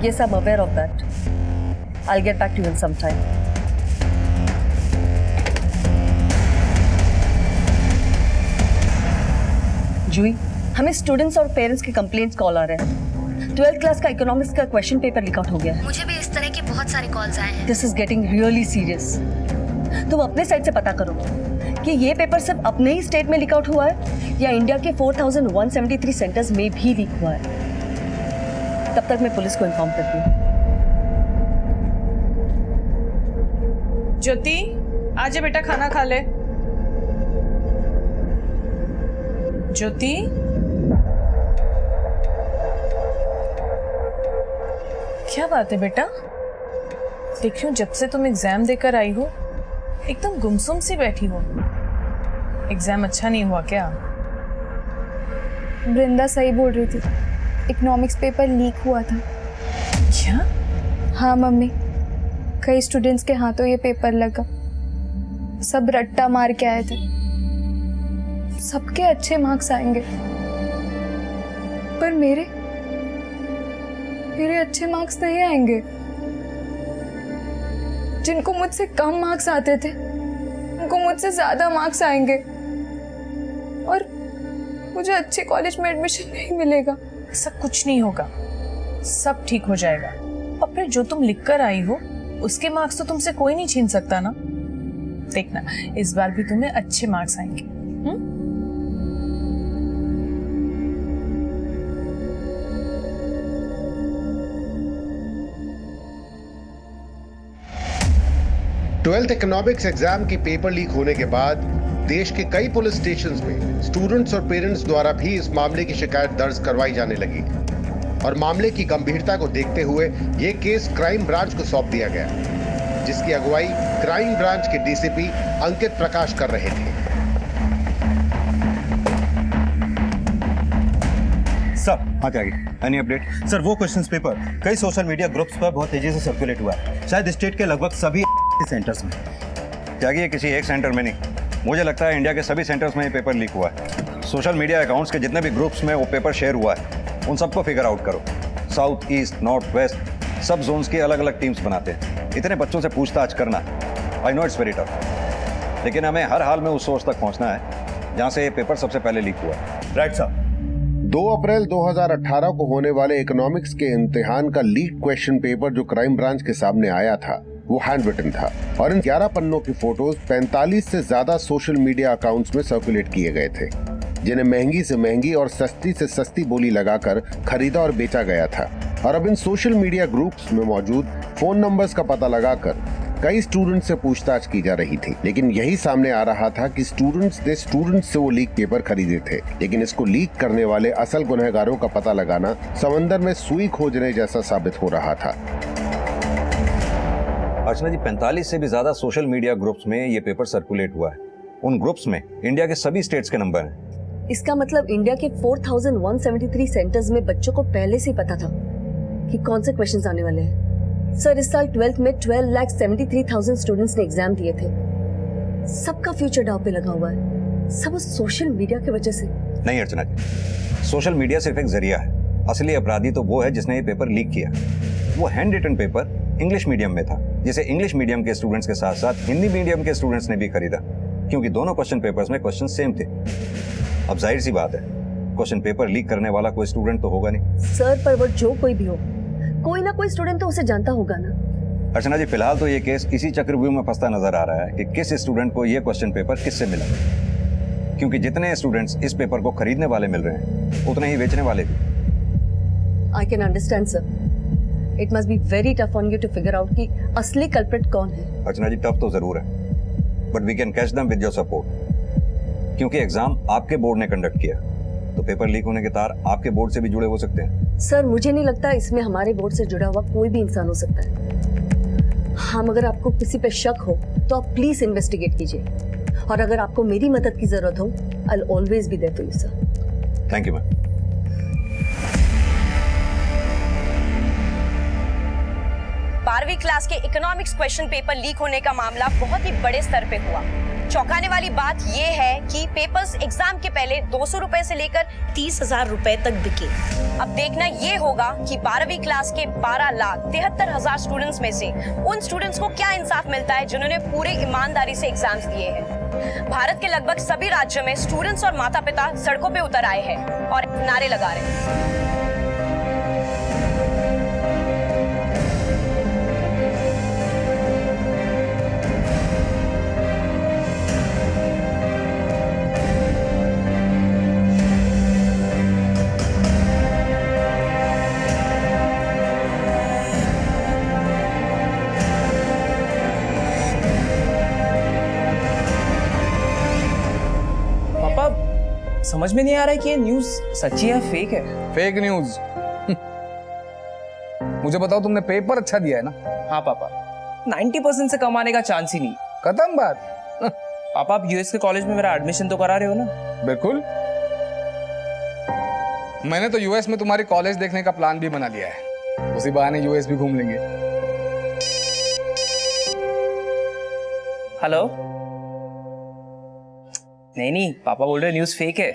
Yes, I'm aware of that. I'll get back to you in some time. जूही, हमें स्टूडेंट्स और पेरेंट्स के कंप्लेंट्स कॉल आ रहे हैं। 12th क्लास का इकोनॉमिक्स का क्वेश्चन पेपर लीक आउट हो गया है। मुझे भी इस तरह के बहुत सारे कॉल्स आए हैं। This is getting really serious. तुम अपने साइड से पता करो कि ये पेपर सिर्फ अपने ही स्टेट में लीक आउट हुआ है या इंडिया के 4173 सेंटर्स में भी लीक हुआ है। तब तक मैं पुलिस को इन्फॉर्म करती हूँ। ज्योति आजा बेटा, खाना खा ले। ज्योति क्या बात है बेटा? देख रही हूँ जब से तुम एग्जाम देकर आई हो एकदम गुमसुम सी बैठी हो। एग्जाम अच्छा नहीं हुआ क्या? वृंदा सही बोल रही थी, इकोनॉमिक्स पेपर लीक हुआ था। क्या? हाँ मम्मी, कई स्टूडेंट्स के हाथों ये पेपर लगा। सब रट्टा मार के आए थे। सबके अच्छे मार्क्स आएंगे पर मेरे अच्छे मार्क्स नहीं आएंगे। जिनको मुझसे कम मार्क्स आते थे उनको मुझसे ज्यादा मार्क्स आएंगे और मुझे अच्छे कॉलेज में एडमिशन नहीं मिलेगा। ऐसा कुछ नहीं होगा, सब ठीक हो जाएगा। और फिर जो तुम लिख कर आई हो उसके मार्क्स तो तुमसे कोई नहीं छीन सकता ना। देखना इस बार भी तुम्हें अच्छे मार्क्स आएंगे। 12th इकोनॉमिक्स एग्जाम की पेपर लीक होने के बाद देश के कई पुलिस स्टेशंस में स्टूडेंट्स और पेरेंट्स द्वारा भी इस मामले की शिकायत दर्ज करवाई जाने लगी और मामले की गंभीरता को देखते हुए यह केस क्राइम ब्रांच को सौंप दिया गया, जिसकी अगुवाई क्राइम ब्रांच के डीसीपी अंकित प्रकाश कर रहे थे। सर आगे आगे एनी अपडेट? सर वो क्वेश्चंस पेपर कई सोशल मीडिया ग्रुप्स पर बहुत तेजी से सर्कुलेट हुआ है, शायद स्टेट के लगभग सभी सेंटर्स में। त्यागी ये किसी एक सेंटर में नहीं, मुझे लगता है इंडिया के सभी सेंटर्स में ये पेपर लीक हुआ है। सोशल मीडिया अकाउंट्स के जितने भी ग्रुप्स में वो पेपर शेयर हुआ है उन सबको फिगर आउट करो। साउथ, ईस्ट, नॉर्थ, वेस्ट सब जोन्स की अलग अलग टीम्स बनाते हैं। इतने बच्चों से पूछताछ करना, I know it's very tough, लेकिन हमें हर हाल में उस सोर्स तक पहुंचना है जहां से ये पेपर सबसे पहले लीक हुआ। राइट साहब। 2 अप्रैल 2018 को होने वाले इकोनॉमिक्स के इम्तिहान का लीक क्वेश्चन पेपर जो क्राइम ब्रांच के सामने आया था वो हैंड रिटन था और इन 11 पन्नों की फोटोज 45 से ज्यादा सोशल मीडिया अकाउंट्स में सर्कुलेट किए गए थे, जिन्हें महंगी से महंगी और सस्ती से सस्ती बोली लगाकर खरीदा और बेचा गया था। और अब इन सोशल मीडिया ग्रुप्स में मौजूद फोन नंबर्स का पता लगाकर कई स्टूडेंट्स से पूछताछ की जा रही थी, लेकिन यही सामने आ रहा था कि स्टूडेंट्स से वो लीक पेपर खरीदे थे। लेकिन इसको लीक करने वाले असल गुनहगारों का पता लगाना समंदर में सुई खोजने जैसा साबित हो रहा था। अर्चना जी, 45 से भी ज्यादा सोशल मीडिया ग्रुप्स में ये पेपर सर्कुलेट हुआ है। उन ग्रुप्स में इंडिया के सभी स्टेट्स के नंबर हैं। इसका मतलब इंडिया के 4173 सेंटर्स में बच्चों को पहले से ही पता था कि कौन से क्वेश्चंस आने वाले हैं। सर, इस साल 12th में 12,73,000 स्टूडेंट्स ने एग्जाम दिए थे। सबका फ्यूचर दांव पे लगा हुआ है, सब उस सोशल मीडिया की वजह से। नहीं अर्चना जी, सोशल मीडिया सिर्फ एक जरिया है, असली अपराधी तो वो है जिसने ये पेपर लीक किया। वो handwritten paper English medium में था, जिसे इंग्लिश मीडियम के स्टूडेंट्स के साथ साथ हिंदी मीडियम के स्टूडेंट्स ने भी खरीदा, क्योंकि दोनों क्वेश्चन पेपर्स में क्वेश्चन सेम थे। अब जाहिर सी बात है, क्वेश्चन पेपर लीक करने वाला कोई स्टूडेंट तो होगा नहीं। सर, पर वो जो कोई भी हो, कोई ना कोई स्टूडेंट तो उसे जानता होगा ना। अर्चना जी, फिलहाल तो ये केस इसी चक्रव्यूह में फंसता नजर आ रहा है कि किस स्टूडेंट को ये क्वेश्चन पेपर किससे मिला, क्योंकि जितने स्टूडेंट्स इस पेपर को खरीदने वाले मिल रहे हैं उतने ही बेचने वाले भी। I can understand sir, it must be very tough on you to figure out कि असली कल्प्रिट कौन है। अर्चना जी, टफ तो जरूर है, but we can catch them with your support, क्योंकि एग्जाम आपके बोर्ड ने कंडक्ट किया, तो पेपर लीक होने के तार आपके बोर्ड से भी जुड़े हो सकते हैं। सर, मुझे नहीं लगता इसमें हमारे बोर्ड से जुड़ा हुआ कोई भी इंसान हो सकता है। हाँ, अगर आपको किसी पे शक हो तो आप प्लीज इन्वेस्टिगेट कीजिए, और अगर आपको मेरी मदद की जरूरत हो, I will always be there for you sir. Thank you ma'am. 12वीं क्लास के इकोनॉमिक्स क्वेश्चन पेपर लीक होने का मामला बहुत ही बड़े स्तर पे हुआ। चौंकाने वाली बात यह है कि पेपर्स एग्जाम के पहले 200 रुपए से लेकर 30,000 रुपए तक बिके। अब देखना यह होगा कि 12वीं क्लास के 12,73,000 स्टूडेंट्स में से उन स्टूडेंट्स को क्या इंसाफ मिलता है जिन्होंने पूरे ईमानदारी से एग्जाम्स दिए हैं। भारत के लगभग सभी राज्यों में स्टूडेंट्स और माता पिता सड़कों पे उतर आए हैं और नारे लगा रहे हैं। समझ में नहीं आ रहा है कि ये न्यूज़ सच्ची है फेक है। Fake news? मुझे बताओ, तुमने पेपर अच्छा दिया है ना? हाँ पापा, 90% से कम आने का चांस ही नहीं। खत्म बात। पापा, आप यूएस के कॉलेज में मेरा एडमिशन तो करा रहे हो ना? बिल्कुल। मैंने तो यूएस में तुम्हारी कॉलेज देखने का प्लान भी बना लिया है, उसी बहाने यूएस भी घूम लेंगे। हेलो? नहीं, पापा बोल रहे न्यूज़ फेक है।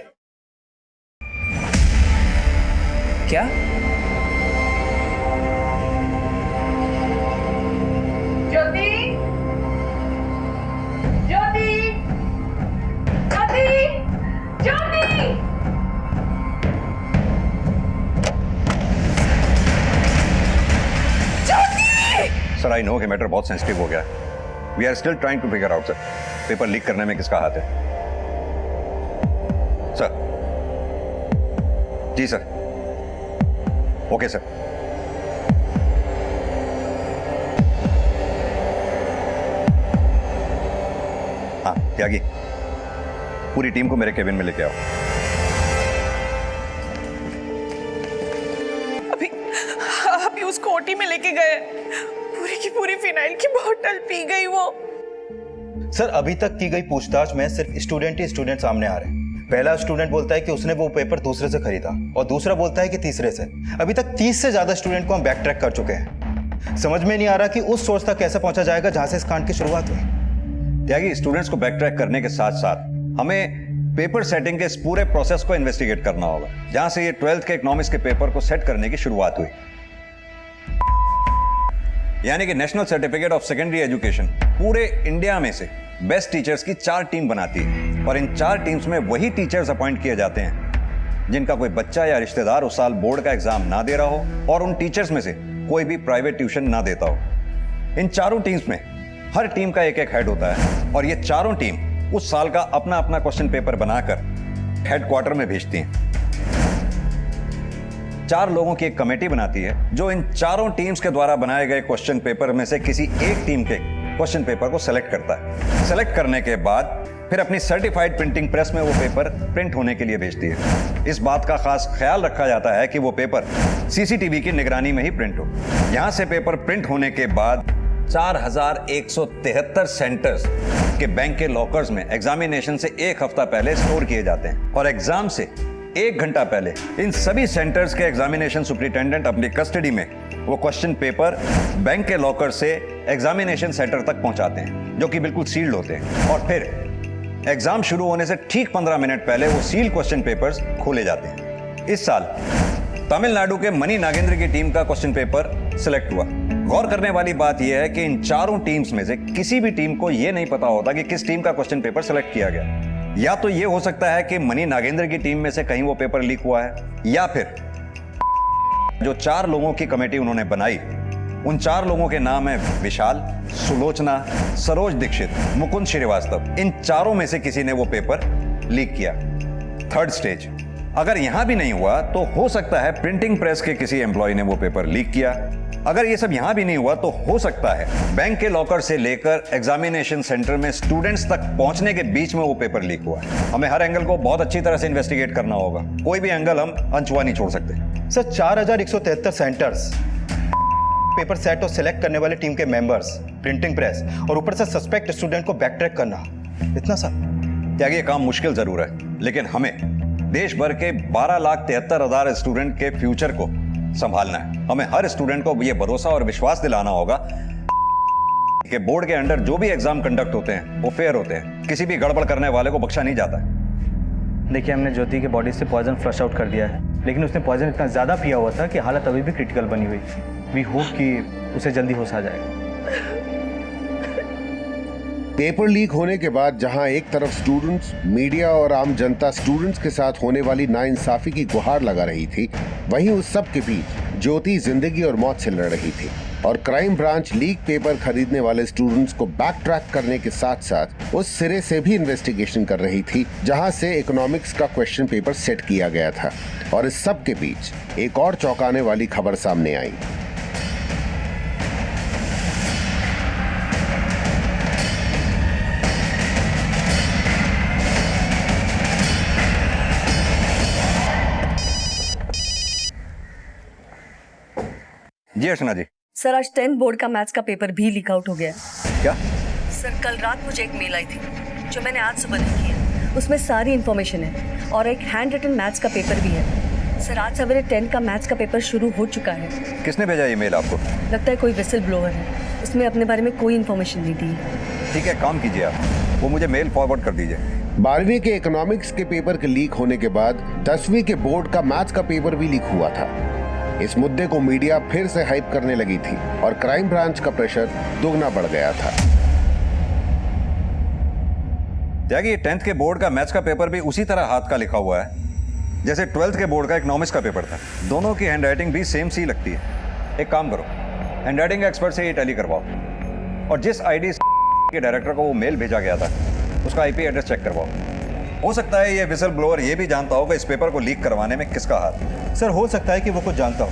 क्या? Jyoti, Jyoti, Jyoti, Jyoti. Sir, I know कि मैटर बहुत सेंसिटिव हो गया है, we are still trying to figure out sir, paper leak करने में किसका हाथ है। Sir ji sir, okay sir. हाँ त्यागी, पूरी टीम को मेरे केबिन में लेके आओ। अभी उसको ओटी में लेके गए, पूरी की पूरी फिनाइल की बोतल पी गई वो। सर अभी तक की गई पूछताछ में सिर्फ स्टूडेंट ही स्टूडेंट सामने आ रहे हैं। पहला स्टूडेंट बोलता है कि उसने वो पेपर दूसरे से खरीदा और दूसरा बोलता है कि तीसरे से। अभी तक 30 से ज्यादा स्टूडेंट को हम बैक ट्रैक कर चुके हैं। समझ में नहीं आ रहा कि उस सोर्स तक कैसे पहुंचा जाएगा जहां से इस कांड की शुरुआत हुई। त्यागी, स्टूडेंट्स को बैक ट्रैक करने के साथ साथ हमें पेपर सेटिंग के इस पूरे प्रोसेस को इन्वेस्टिगेट करना होगा, जहां से ये 12th के इकोनॉमिक्स के पेपर को सेट करने की शुरुआत हुई। यानी कि national certificate of secondary education पूरे इंडिया में से बेस्ट टीचर्स की 4 टीम बनाती है और इन 4 टीम्स में वही टीचर्स अपॉइंट किए जाते हैं जिनका कोई बच्चा या रिश्तेदार उस साल बोर्ड का एग्जाम ना दे रहा हो और उन टीचर्स में से कोई भी प्राइवेट ट्यूशन ना देता हो। इन चारों टीम्स में हर टीम का एक एक हेड होता है और ये चारों टीम उस साल का अपना अपना क्वेश्चन पेपर बनाकर हेडक्वार्टर में भेजती हैं। 4 लोगों की एक कमेटी बनाती है जो इन चारों टीम्स के द्वारा बनाए गए क्वेश्चन पेपर में से किसी एक टीम के क्वेश्चन पेपर को सेलेक्ट करता है। सेलेक्ट करने के बाद फिर अपनी सर्टिफाइड प्रिंटिंग प्रेस में वो पेपर प्रिंट होने के लिए भेजती है। इस बात का खास ख्याल रखा जाता है कि वो पेपर सीसीटीवी की निगरानी में ही प्रिंट हो। यहां से पेपर प्रिंट होने के बाद 4173 सेंटर्स के बैंक के लॉकर्स में एग्जामिनेशन से 1 हफ्ता पहले स्टोर किए जाते हैं और एग्जाम से 1 घंटा पहले इन सभी सेंटर्स के एग्जामिनेशन सुपरिटेंडेंट अपनी कस्टडी में वो क्वेश्चन पेपर बैंक के लॉकर से एग्जामिनेशन सेंटर तक पहुंचाते हैं, जो कि बिल्कुल सील्ड होते हैं। और फिर एग्जाम शुरू होने से ठीक 15 मिनट पहले वो सील्ड क्वेश्चन पेपर्स खोले जाते हैं। इस साल तमिलनाडु के मनी नागेंद्र की टीम का क्वेश्चन पेपर सिलेक्ट हुआ। गौर करने वाली बात यह है कि इन चारों टीम्स में से किसी भी टीम को यह नहीं पता होता कि किस टीम का क्वेश्चन पेपर सिलेक्ट किया गया। या तो यह हो सकता है कि मनी नागेंद्र की टीम में से कहीं वो पेपर लीक हुआ है, या फिर जो 4 लोगों की कमेटी उन्होंने बनाई उन 4 लोगों के नाम है विशाल, सुलोचना, सरोज दीक्षित, मुकुंद श्रीवास्तव। इन चारों में से किसी ने वो पेपर लीक किया। 3rd स्टेज, अगर यहां भी नहीं हुआ तो हो सकता है प्रिंटिंग प्रेस के किसी एम्प्लॉय ने वो पेपर लीक किया। अगर ये सब यहां भी नहीं हुआ तो हो सकता है बैंक के लॉकर से लेकर एग्जामिनेशन सेंटर में स्टूडेंट्स तक पहुंचने के बीच में वो पेपर लीक हुआ। हमें हर एंगल को बहुत अच्छी तरह से इन्वेस्टिगेट करना होगा, कोई भी एंगल हम अनछुआ नहीं छोड़ सकते। सर 4173 सेंटर्स, पेपर सेट और सिलेक्ट करने वाले टीम के मेंबर्स, प्रिंटिंग प्रेस और ऊपर से सस्पेक्ट स्टूडेंट को बैक ट्रैक करना, इतना सा त्यागी ये काम मुश्किल जरूर है, लेकिन हमें देश भर के 12,73,000 स्टूडेंट के फ्यूचर को संभालना है। हमें हर स्टूडेंट को ये भरोसा और विश्वास दिलाना होगा कि बोर्ड के अंडर जो भी एग्जाम कंडक्ट होते हैं वो फेयर होते हैं, किसी भी गड़बड़ करने वाले को बख्शा नहीं जाता है। देखिए, हमने ज्योति के बॉडी से पॉइजन फ्लश आउट कर दिया है, लेकिन उसने पॉइजन इतना ज़्यादा पिया हुआ था कि हालत अभी भी क्रिटिकल बनी हुई। वी होप कि उसे जल्दी होश आ जाएगा। पेपर लीक होने के बाद जहां एक तरफ स्टूडेंट्स, मीडिया और आम जनता स्टूडेंट्स के साथ होने वाली नाइंसाफी की गुहार लगा रही थी, वहीं उस सब के बीच ज्योति जिंदगी और मौत से लड़ रही थी और क्राइम ब्रांच लीक पेपर खरीदने वाले स्टूडेंट्स को बैक ट्रैक करने के साथ साथ उस सिरे से भी इन्वेस्टिगेशन कर रही थी जहां से इकोनॉमिक्स का क्वेश्चन पेपर सेट किया गया था। और इस सब के बीच एक और चौंकाने वाली खबर सामने आई। जी अर्चना जी। सर आज 10th बोर्ड का मैथ्स का पेपर भी लीक आउट हो गया। क्या? सर कल रात मुझे एक मेल आई थी जो मैंने आज सुबह देखी है। उसमें सारी इन्फॉर्मेशन है और एक हैंड रिटन मैथ्स का पेपर भी है। सर आज सवेरे 10 का मैथ्स का पेपर शुरू हो चुका है। किसने भेजा ये मेल आपको? लगता है कोई विसल ब्लोअर है, उसमें अपने बारे में कोई इन्फॉर्मेशन नहीं दी है। ठीक है, काम कीजिए आप, वो मुझे मेल फॉरवर्ड कर दीजिए। 12वीं के इकोनॉमिक्स के पेपर के लीक होने के बाद 10वीं के बोर्ड का मैथ्स का पेपर भी लीक हुआ था। इस मुद्दे को मीडिया फिर से हाइप करने लगी थी और क्राइम ब्रांच का प्रेशर दोगुना बढ़ गया था। त्यागी, 10th के बोर्ड का मैथ्स का पेपर भी उसी तरह हाथ का लिखा हुआ है जैसे 12th के बोर्ड का इकोनॉमिक्स का पेपर था। दोनों की हैंडराइटिंग भी सेम सी लगती है। एक काम करो, हैंडराइटिंग एक्सपर्ट से ये टैली करवाओ और जिस आईडी के डायरेक्टर को वो मेल भेजा गया था, उसका आईपी एड्रेस चेक करवाओ। हो सकता है ये विसल ब्लोअर ये भी जानता होगा इस पेपर को लीक करवाने में किसका हाथ। सर हो सकता है कि वो कुछ जानता हो,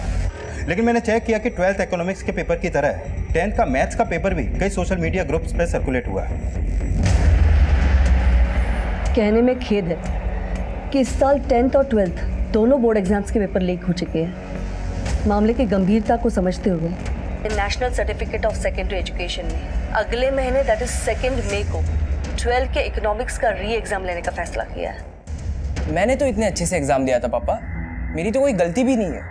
लेकिन मैंने चेक किया कि 12th इकोनॉमिक्स के पेपर की तरह 10th का मैथ्स का पेपर भी कई सोशल मीडिया ग्रुप्स पे सर्कुलेट हुआ है। कहने में खेद है कि इस साल 10th और 12th दोनों बोर्ड एग्जाम्स के पेपर लीक हो चुके हैं। मामले की गंभीरता को समझते हुए national certificate of secondary education ने अगले महीने दैट इज 2 मई को 12th के इकोनॉमिक्स का री एग्जाम लेने का फैसला किया है। मैंने तो इतने अच्छे से एग्जाम दिया था पापा, मेरी तो कोई गलती भी नहीं है,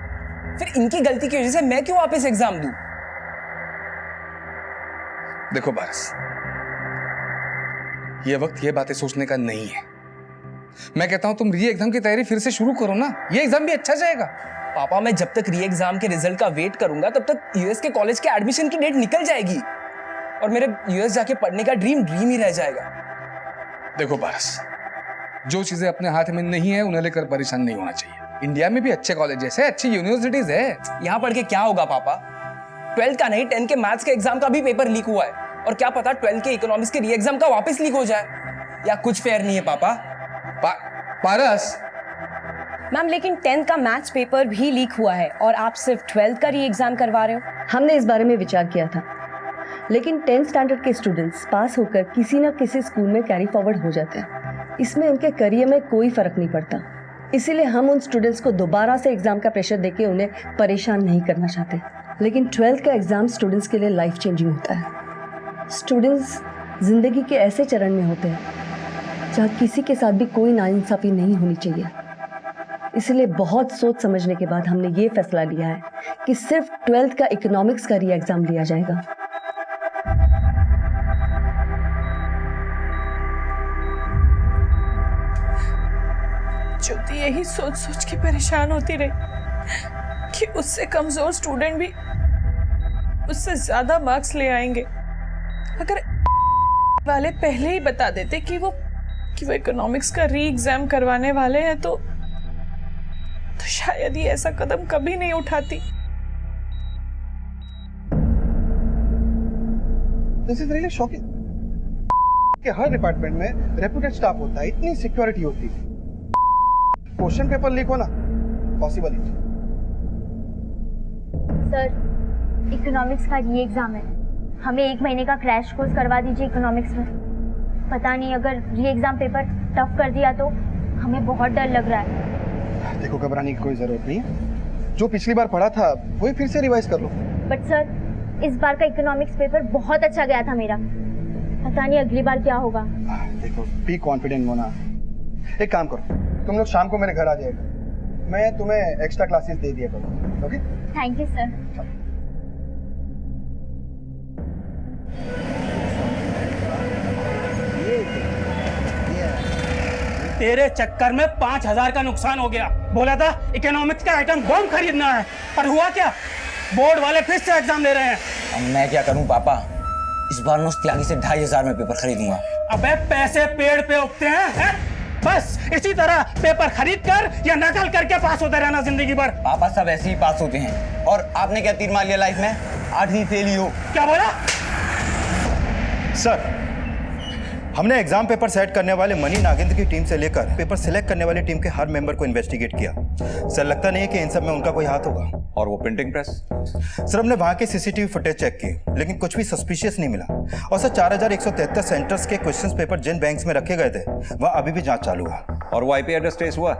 फिर इनकी गलती की वजह से मैं क्यों वापस एग्जाम दूं? देखो पारस, ये वक्त ये बातें सोचने का नहीं है। मैं कहता हूं तुम री एग्जाम की तैयारी फिर से शुरू करो ना, ये एग्जाम भी अच्छा जाएगा। पापा मैं जब तक री एग्जाम के रिजल्ट का वेट करूंगा तब तक यूएस के कॉलेज के एडमिशन की डेट निकल जाएगी और मेरे यूएस जाके पढ़ने का ड्रीम ही रह जाएगा। देखो पारस, जो चीजें अपने हाथ में नहीं है उन्हें लेकर परेशान नहीं होना चाहिए। इंडिया में भी अच्छे कॉलेजेस है, अच्छी यूनिवर्सिटीज है। यहाँ पढ़ के क्या होगा पापा? 12th का नहीं 10th के मैथ्स के एग्जाम का भी पेपर लीक हुआ है और क्या पता 12th के इकोनॉमिक्स के री एग्जाम का वापस लीक हो जाए, या कुछ फेयर नहीं है पापा। पारस मैम लेकिन 10th का मैथ्स पेपर भी लीक हुआ है और आप सिर्फ 12th का री एग्जाम करवा रहे हो। हमने इस बारे में विचार किया था, लेकिन 10th स्टैंडर्ड के स्टूडेंट्स पास होकर किसी न किसी स्कूल में कैरी फॉरवर्ड हो जाते हैं। इसमें उनके करियर में कोई फर्क नहीं पड़ता, इसीलिए हम उन स्टूडेंट्स को दोबारा से एग्जाम का प्रेशर देके उन्हें परेशान नहीं करना चाहते। लेकिन 12th का एग्जाम स्टूडेंट्स के लिए लाइफ चेंजिंग होता है। स्टूडेंट्स जिंदगी के ऐसे चरण में होते हैं जहाँ किसी के साथ भी कोई नाइंसाफी नहीं होनी चाहिए। इसलिए बहुत सोच समझने के बाद हमने ये फैसला लिया है कि सिर्फ 12th का इकोनॉमिक्स का री एग्जाम लिया जाएगा। ज्योति यही सोच सोच के परेशान होती रही कि उससे कमजोर स्टूडेंट भी उससे ज्यादा मार्क्स ले आएंगे। अगर वाले पहले ही बता देते कि वो इकोनॉमिक्स का री एग्जाम करवाने वाले हैं तो शायद ये ऐसा कदम कभी नहीं उठाती। दिस इज रियली शॉकिंग कि हर डिपार्टमेंट में रेप्यूटेड स्टाफ होता है, इतनी सिक्योरिटी होती है, क्वेश्चन पेपर लीक होना पॉसिबल ही। सर इकोनॉमिक्स का री एग्जाम है, हमें 1 महीने का क्रैश कोर्स करवा दीजिए इकोनॉमिक्स में। पता नहीं अगर री एग्जाम पेपर टफ कर दिया तो हमें बहुत डर लग रहा है। देखो घबराने की कोई जरूरत नहीं है, जो पिछली बार पढ़ा था वही फिर से रिवाइज कर लो। बट सर इस बार का इकोनॉमिक्स पेपर बहुत अच्छा गया था मेरा, पता नहीं अगली बार क्या होगा। देखो बी कॉन्फिडेंट मोना, एक काम करो तुम लोग शाम को मेरे घर आ जाएगा, मैं तुम्हें एक्स्ट्रा क्लासेस दे दिया करूँ। Okay thank you sir. तेरे चक्कर में 5000 का नुकसान हो गया। बोला था इकोनॉमिक्स का आइटम बम खरीदना है, पर हुआ क्या? बोर्ड वाले फिर से एग्जाम ले रहे हैं। अब मैं क्या करूं पापा, इस बार मैं उस त्यागी से 2500 में पेपर खरीदूंगा। अबे पैसे पेड़ पे उगते हैं? बस इसी तरह पेपर खरीद कर या नकल करके पास होते रहना जिंदगी भर। पापा सब ऐसे ही पास होते हैं, और आपने क्या तीर मार लिया लाइफ में? 8वीं फेल ही हो। क्या बोला? सर हमने एग्जाम पेपर सेट करने वाले मनी नागेंद्र की टीम से लेकर पेपर सिलेक्ट करने वाली टीम के हर मेंबर को इन्वेस्टिगेट किया। सर लगता नहीं है कि इन सब में उनका कोई हाथ होगा। और वो प्रिंटिंग प्रेस? सर हमने वहां के सीसीटीवी फुटेज चेक की, लेकिन कुछ भी सस्पिशियस नहीं मिला। और सर 4173 सेंटर्स के क्वेश्चंस पेपर जिन बैंक्स में रखे गए थे वह अभी भी जांच चालू है। और वो आईपी एड्रेस ट्रेस हुआ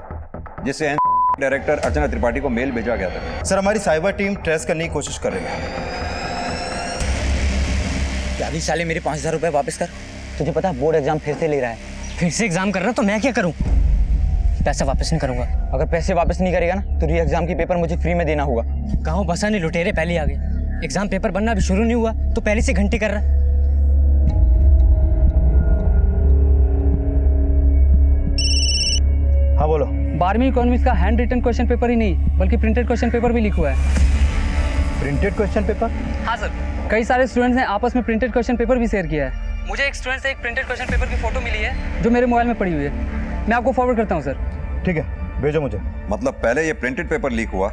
जिससे डायरेक्टर अर्चना त्रिपाठी को मेल भेजा गया था? सर हमारी साइबर टीम ट्रेस करने की कोशिश कर रही है। त्यागी साले मेरे 5000 रुपए वापस कर। तुझे पता बोर्ड एग्जाम फिर से ले रहा है। फिर से एग्जाम कर रहा तो मैं क्या करूं? पैसा वापस नहीं करूंगा। अगर पैसे वापस नहीं करेगा ना तो री एग्जाम की पेपर मुझे फ्री में देना होगा। गाँव बसा नहीं, लुटेरे पहले आ गए। एग्जाम पेपर बनना अभी शुरू नहीं हुआ तो पहले से घंटे कर रहा। हाँ बोलो। 12वीं इकोनॉमिक्स का हैंड रिटन क्वेश्चन पेपर ही नहीं बल्कि प्रिंटेड क्वेश्चन पेपर भी लीक हुआ है। Printed question paper? हाँ सर, कई सारे स्टूडेंट्स ने आपस में प्रिंटेड क्वेश्चन पेपर भी शेयर किया है। मुझे एक स्टूडेंट से एक प्रिंटेड क्वेश्चन पेपर की फोटो मिली है जो मेरे मोबाइल में पड़ी हुई है, मैं आपको फॉरवर्ड करता हूँ सर। ठीक है भेजो मुझे। मतलब पहले ये प्रिंटेड पेपर लीक हुआ,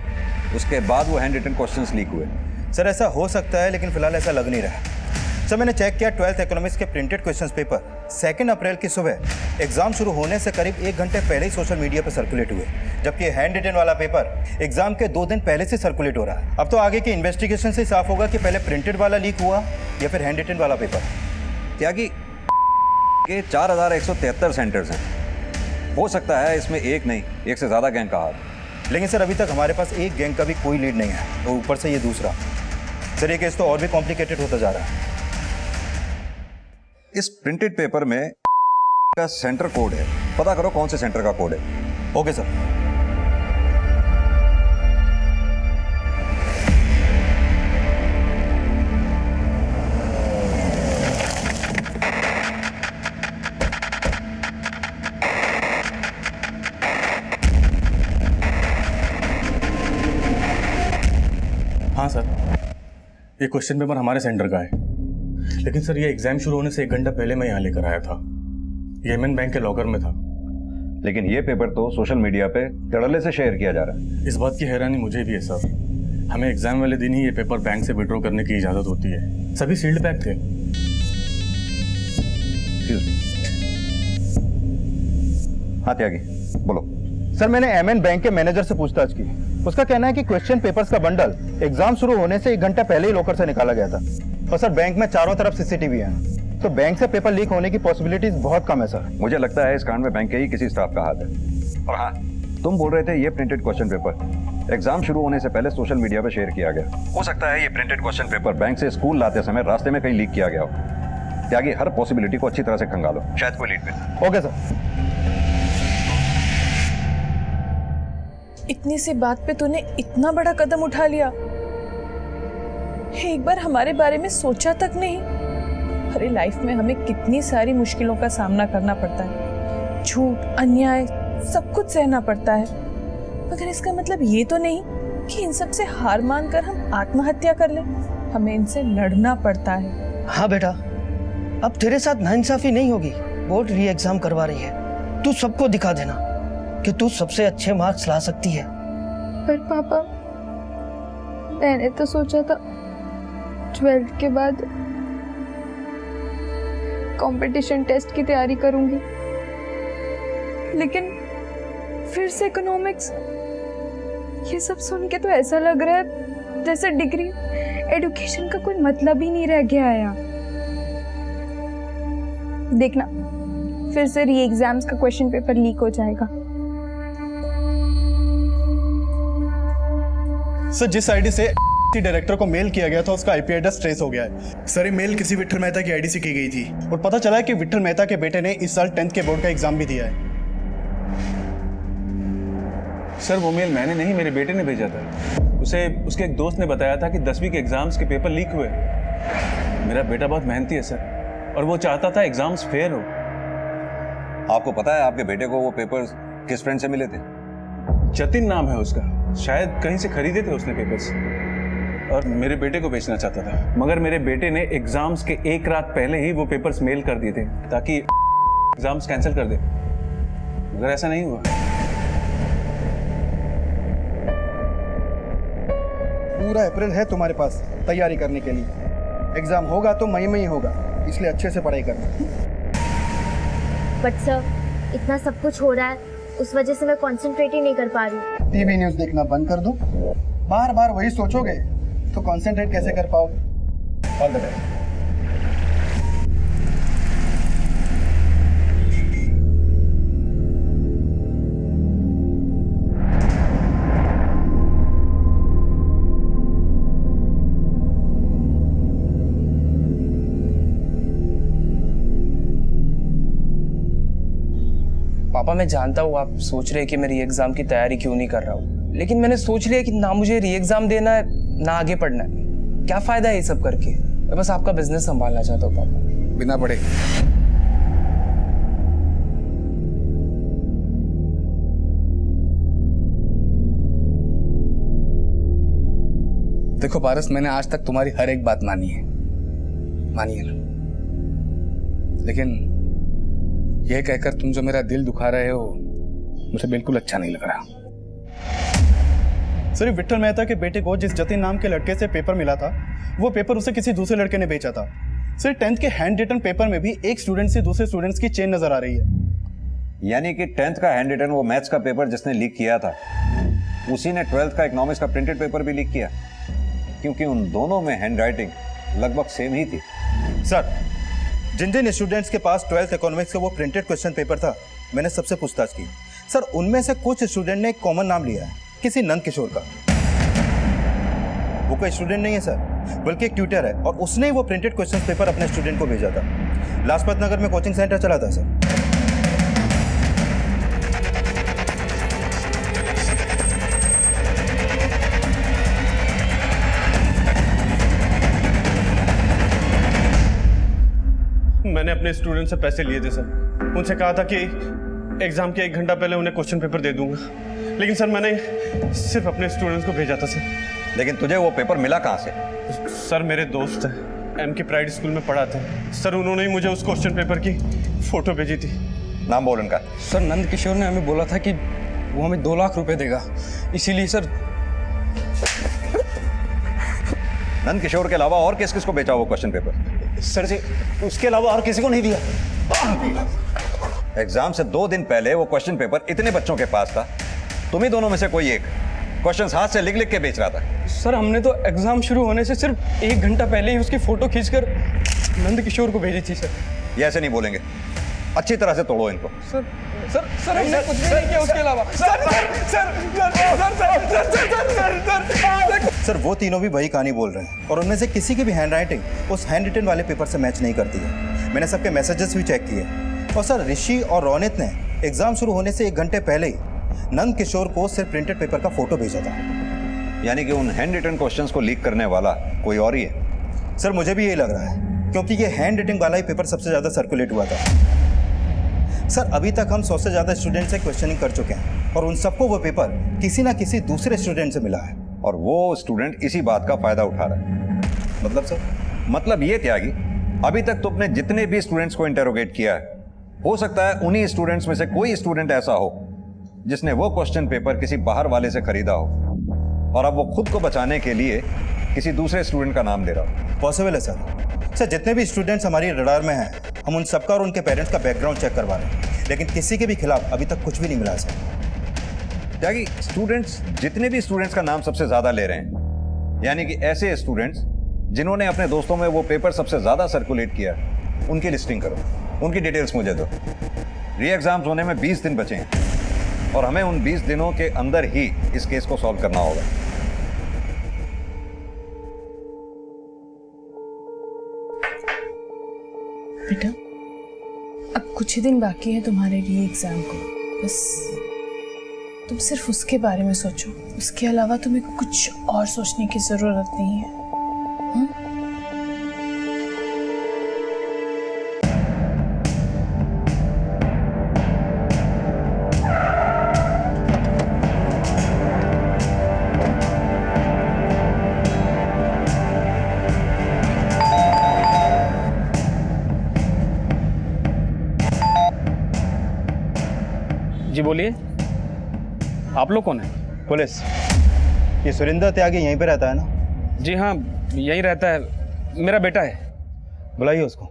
उसके बाद वो हैंड रिटन क्वेश्चंस लीक हुए? सर ऐसा हो सकता है, लेकिन फिलहाल ऐसा लग नहीं रहा। सर मैंने चेक किया 12th इकोनॉमिक्स के प्रिंटेड क्वेश्चंस पेपर 2 अप्रैल की सुबह एग्जाम शुरू होने से करीब 1 घंटे पहले ही सोशल मीडिया पर सर्कुलेट हुए, जबकि हैंड रिटन वाला पेपर एग्जाम के 2 दिन पहले से सर्कुलेट हो रहा है। अब तो आगे की इन्वेस्टिगेशन से साफ होगा कि पहले प्रिंटेड वाला लीक हुआ या फिर हैंड रिटन वाला पेपर। त्यागी के 4173 सेंटर्स हैं, हो सकता है इसमें एक नहीं, एक से ज्यादा गैंग का हाथ। लेकिन सर अभी तक हमारे पास एक गैंग का भी कोई लीड नहीं है, और ऊपर से ये दूसरा। सर ये केस तो और भी कॉम्प्लिकेटेड होता जा रहा है। इस प्रिंटेड पेपर में का सेंटर कोड है, पता करो कौन से सेंटर का कोड है। Okay sir. हाँ सर, ये क्वेश्चन पेपर हमारे सेंटर का है, लेकिन सर ये एग्जाम शुरू होने से 1 घंटा पहले मैं यहाँ लेकर आया था। येमेन बैंक के लॉकर में था। लेकिन ये पेपर तो सोशल मीडिया पे धड़ल्ले से शेयर किया जा रहा है। इस बात की हैरानी मुझे भी है सर। हमें एग्जाम वाले दिन ही ये पेपर बैंक से विड्रॉ करने की इजाजत होती है। सभी सील्ड पैक थे। हाँ त्यागी बोलो। सर मैंने एमएन बैंक के मैनेजर से पूछताछ की, उसका कहना है कि क्वेश्चन पेपर्स का बंडल एग्जाम शुरू होने से 1 घंटा पहले ही लॉकर से निकाला गया था। और सर बैंक में चारों तरफ सीसीटीवी है, तो बैंक से पेपर लीक होने की पॉसिबिलिटीज बहुत कम है सर। मुझे लगता है इस कांड में बैंक के ही किसी स्टाफ का हाथ है। और हाँ, तुम बोल रहे थे ये प्रिंटेड क्वेश्चन पेपर एग्जाम शुरू होने से पहले सोशल मीडिया पे शेयर किया गया। हो सकता है ये प्रिंटेड क्वेश्चन पेपर बैंक से स्कूल लाते समय रास्ते में कहीं लीक किया गया हो। त्यागी हर पॉसिबिलिटी को अच्छी तरह से खंगालो, शायद कोई लीड मिले। Okay sir. इतनी सी बात पे तूने इतना बड़ा कदम उठा लिया, एक बार हमारे बारे में सोचा तक नहीं। अरे लाइफ में हमें कितनी सारी मुश्किलों का सामना करना पड़ता है, झूठ, अन्याय, सब कुछ सहना पड़ता है, मगर इसका मतलब ये तो नहीं कि इन सब से हार मानकर हम आत्महत्या कर लें। हमें इनसे लड़ना पड़ता है। हाँ बेटा, अब तेरे साथ नाइंसाफी नहीं होगी। बोर्ड री एग्जाम करवा रही है, तू सबको दिखा देना कि तू सबसे अच्छे मार्क्स ला सकती है। पर पापा, मैंने तो सोचा था 12th के बाद कंपटीशन टेस्ट की तैयारी करूंगी, लेकिन फिर से इकोनॉमिक्स। ये सब सुन के तो ऐसा लग रहा है जैसे डिग्री एजुकेशन का कोई मतलब ही नहीं रह गया है यार। देखना, फिर से री एग्जाम्स का क्वेश्चन पेपर लीक हो जाएगा। सर जिस आईडी से डायरेक्टर को मेल किया गया था उसका आईपी एड्रेस ट्रेस हो गया है। सर ये मेल किसी विट्ठल मेहता की आईडी से की गई थी, और पता चला है कि विट्ठल मेहता के बेटे ने इस साल 10th के बोर्ड का एग्जाम भी दिया है। सर वो मेल मैंने नहीं, मेरे बेटे ने भेजा था। उसे उसके एक दोस्त ने बताया था कि 10वीं के एग्जाम्स के पेपर लीक हुए। मेरा बेटा बहुत मेहनती है सर, और वो चाहता था एग्जाम्स फेयर हो। आपको पता है आपके बेटे को वो पेपर्स किस फ्रेंड से मिले थे? जतिन नाम है उसका, शायद कहीं से खरीदे थे उसने पेपर्स, और मेरे बेटे को बेचना चाहता था। मगर मेरे बेटे ने एग्जाम्स के 1 रात पहले ही वो पेपर्स मेल कर दिए थे ताकि एग्जाम्स कैंसिल कर दे, मगर ऐसा नहीं हुआ। पूरा अप्रैल है तुम्हारे पास तैयारी करने के लिए। एग्जाम होगा तो मई में ही होगा, इसलिए अच्छे से पढ़ाई करना। बट सर, इतना सब कुछ हो रहा है, उस वजह से मैं कंसंट्रेट ही नहीं कर पा रही। टीवी न्यूज़ देखना बंद कर दो। बार बार वही सोचोगे तो कंसंट्रेट कैसे कर पाओगे? All the best. पापा मैं जानता हूँ आप सोच रहे हैं कि मैं री एग्जाम की तैयारी क्यों नहीं कर रहा हूँ, लेकिन मैंने सोच लिया कि ना मुझे री एग्जाम देना है ना आगे पढ़ना है। क्या फायदा है ये सब करके? मैं बस आपका बिजनेस संभालना चाहता हूँ पापा। बिना पढ़े। देखो पारस, मैंने आज तक तुम्हारी हर एक बात मानी है ना, लेकिन यह कहकर तुम जो मेरा दिल दुखा रहे हो मुझे बिल्कुल अच्छा नहीं लग रहा। सिर्फ विट्ठल मेहता के बेटे को जिस जतिन नाम के लड़के से पेपर मिला था, वो पेपर उसे किसी दूसरे लड़के ने बेचा था। सर 10th के हैंड रिटन पेपर में भी एक स्टूडेंट से दूसरे स्टूडेंट्स की चेन नजर आ रही है। यानी कि 10th का हैंड रिटन वो मैथ्स का पेपर जिसने लीक किया था, उसी ने 12th का इकोनॉमिक्स का प्रिंटेड पेपर भी लीक किया, क्योंकि उन दोनों में हैंड राइटिंग लगभग सेम ही थी। सर, जिन जिन स्टूडेंट्स के पास 12th इकोनॉमिक्स का वो प्रिंटेड क्वेश्चन पेपर था, मैंने सबसे पूछताछ की। सर, उनमें से कुछ स्टूडेंट ने एक कॉमन नाम लिया है, किसी नंद किशोर का। वो कोई स्टूडेंट नहीं है सर, बल्कि एक ट्यूटर है, और उसने ही वो प्रिंटेड क्वेश्चन पेपर अपने स्टूडेंट को भेजा था। लाजपत नगर में कोचिंग सेंटर चला था सर। मैंने अपने स्टूडेंट से पैसे लिए थे सर। उनसे कहा था कि एग्जाम के 1 घंटा पहले उन्हें क्वेश्चन पेपर दे दूंगा, लेकिन सर मैंने सिर्फ अपने स्टूडेंट्स को भेजा था सर। लेकिन तुझे वो पेपर मिला कहाँ से? सर, मेरे दोस्त हैं, एम के प्राइड स्कूल में पढ़ाते हैं सर, उन्होंने ही मुझे उस क्वेश्चन पेपर की फोटो भेजी थी। नाम बोल उनका। सर, नंद किशोर ने हमें बोला था कि वो हमें 2 लाख रुपए देगा, इसीलिए सर। नंद किशोर के अलावा और किस किस को बेचा वो क्वेश्चन पेपर? सर जी, उसके अलावा और किसी को नहीं दिया। एग्जाम से 2 दिन पहले वो क्वेश्चन पेपर इतने बच्चों के पास था, तुम ही दोनों में से कोई एक क्वेश्चंस हाथ से लिख लिख के बेच रहा था। सर, हमने तो एग्जाम शुरू होने से सिर्फ 1 घंटा पहले ही उसकी फोटो खींचकर नंद किशोर को भेजी थी सर। ये ऐसे नहीं बोलेंगे, अच्छी तरह से तोड़ो इनको। सर सर सर हमने कुछ भी नहीं किया उसके अलावा। सर, वो तीनों भी वही कहानी बोल रहे हैं, और उनमें से किसी की भी हैंड राइटिंग उस हैंड रिटन वाले पेपर से मैच नहीं करती है। मैंने सबके मैसेजेस भी चेक किए, और सर ऋषि और रोनित ने एग्जाम शुरू होने से 1 घंटे पहले ही नंद किशोर को सिर्फ प्रिंटेड पेपर का फोटो भेजा था। यानी कि उन हैंड रिटन क्वेश्चंस को लीक करने वाला कोई और ही है। सर, मुझे भी यही लग रहा है, क्योंकि ये हैंड रिटिंग वाला ही पेपर सबसे ज़्यादा सर्कुलेट हुआ था। सर, अभी तक हम 100 से ज़्यादा स्टूडेंट से क्वेश्चनिंग कर चुके हैं, और उन सबको वो पेपर किसी ना किसी दूसरे स्टूडेंट से मिला है, और वो स्टूडेंट इसी बात का फायदा उठा रहा है। मतलब सर? मतलब ये त्यागी, अभी तक तुमने जितने भी स्टूडेंट्स को इंटेरोगेट किया है, हो सकता है उन्हीं स्टूडेंट्स में से कोई स्टूडेंट ऐसा हो जिसने वो क्वेश्चन पेपर किसी बाहर वाले से खरीदा हो, और अब वो खुद को बचाने के लिए किसी दूसरे स्टूडेंट का नाम दे रहा हो। पॉसिबल है सर। सर, जितने भी स्टूडेंट्स हमारी रडार में हैं, हम उन सबका और उनके पेरेंट्स का बैकग्राउंड चेक करवा रहे हैं, लेकिन किसी के भी खिलाफ अभी तक कुछ भी नहीं मिला सर। त्यागी, स्टूडेंट्स जितने भी स्टूडेंट्स का नाम सबसे ज्यादा ले रहे हैं, यानी कि ऐसे स्टूडेंट्स जिन्होंने अपने दोस्तों में वो पेपर सबसे ज्यादा सर्कुलेट किया, उनकी लिस्टिंग करो, उनकी डिटेल्स मुझे दो। री एग्जाम्स होने में 20 दिन बचे हैं, और हमें उन 20 दिनों के अंदर ही इस केस को सॉल्व करना होगा। बेटा, अब कुछ ही दिन बाकी है तुम्हारे री एग्जाम को, बस तुम सिर्फ उसके बारे में सोचो, उसके अलावा तुम्हें कुछ और सोचने की जरूरत नहीं है। जी बोलिए, आप लोग कौन है? पुलिस। ये सुरेंद्र त्यागी यहीं पे रहता है ना? जी हाँ, यहीं रहता है, मेरा बेटा है। बुलाइए उसको।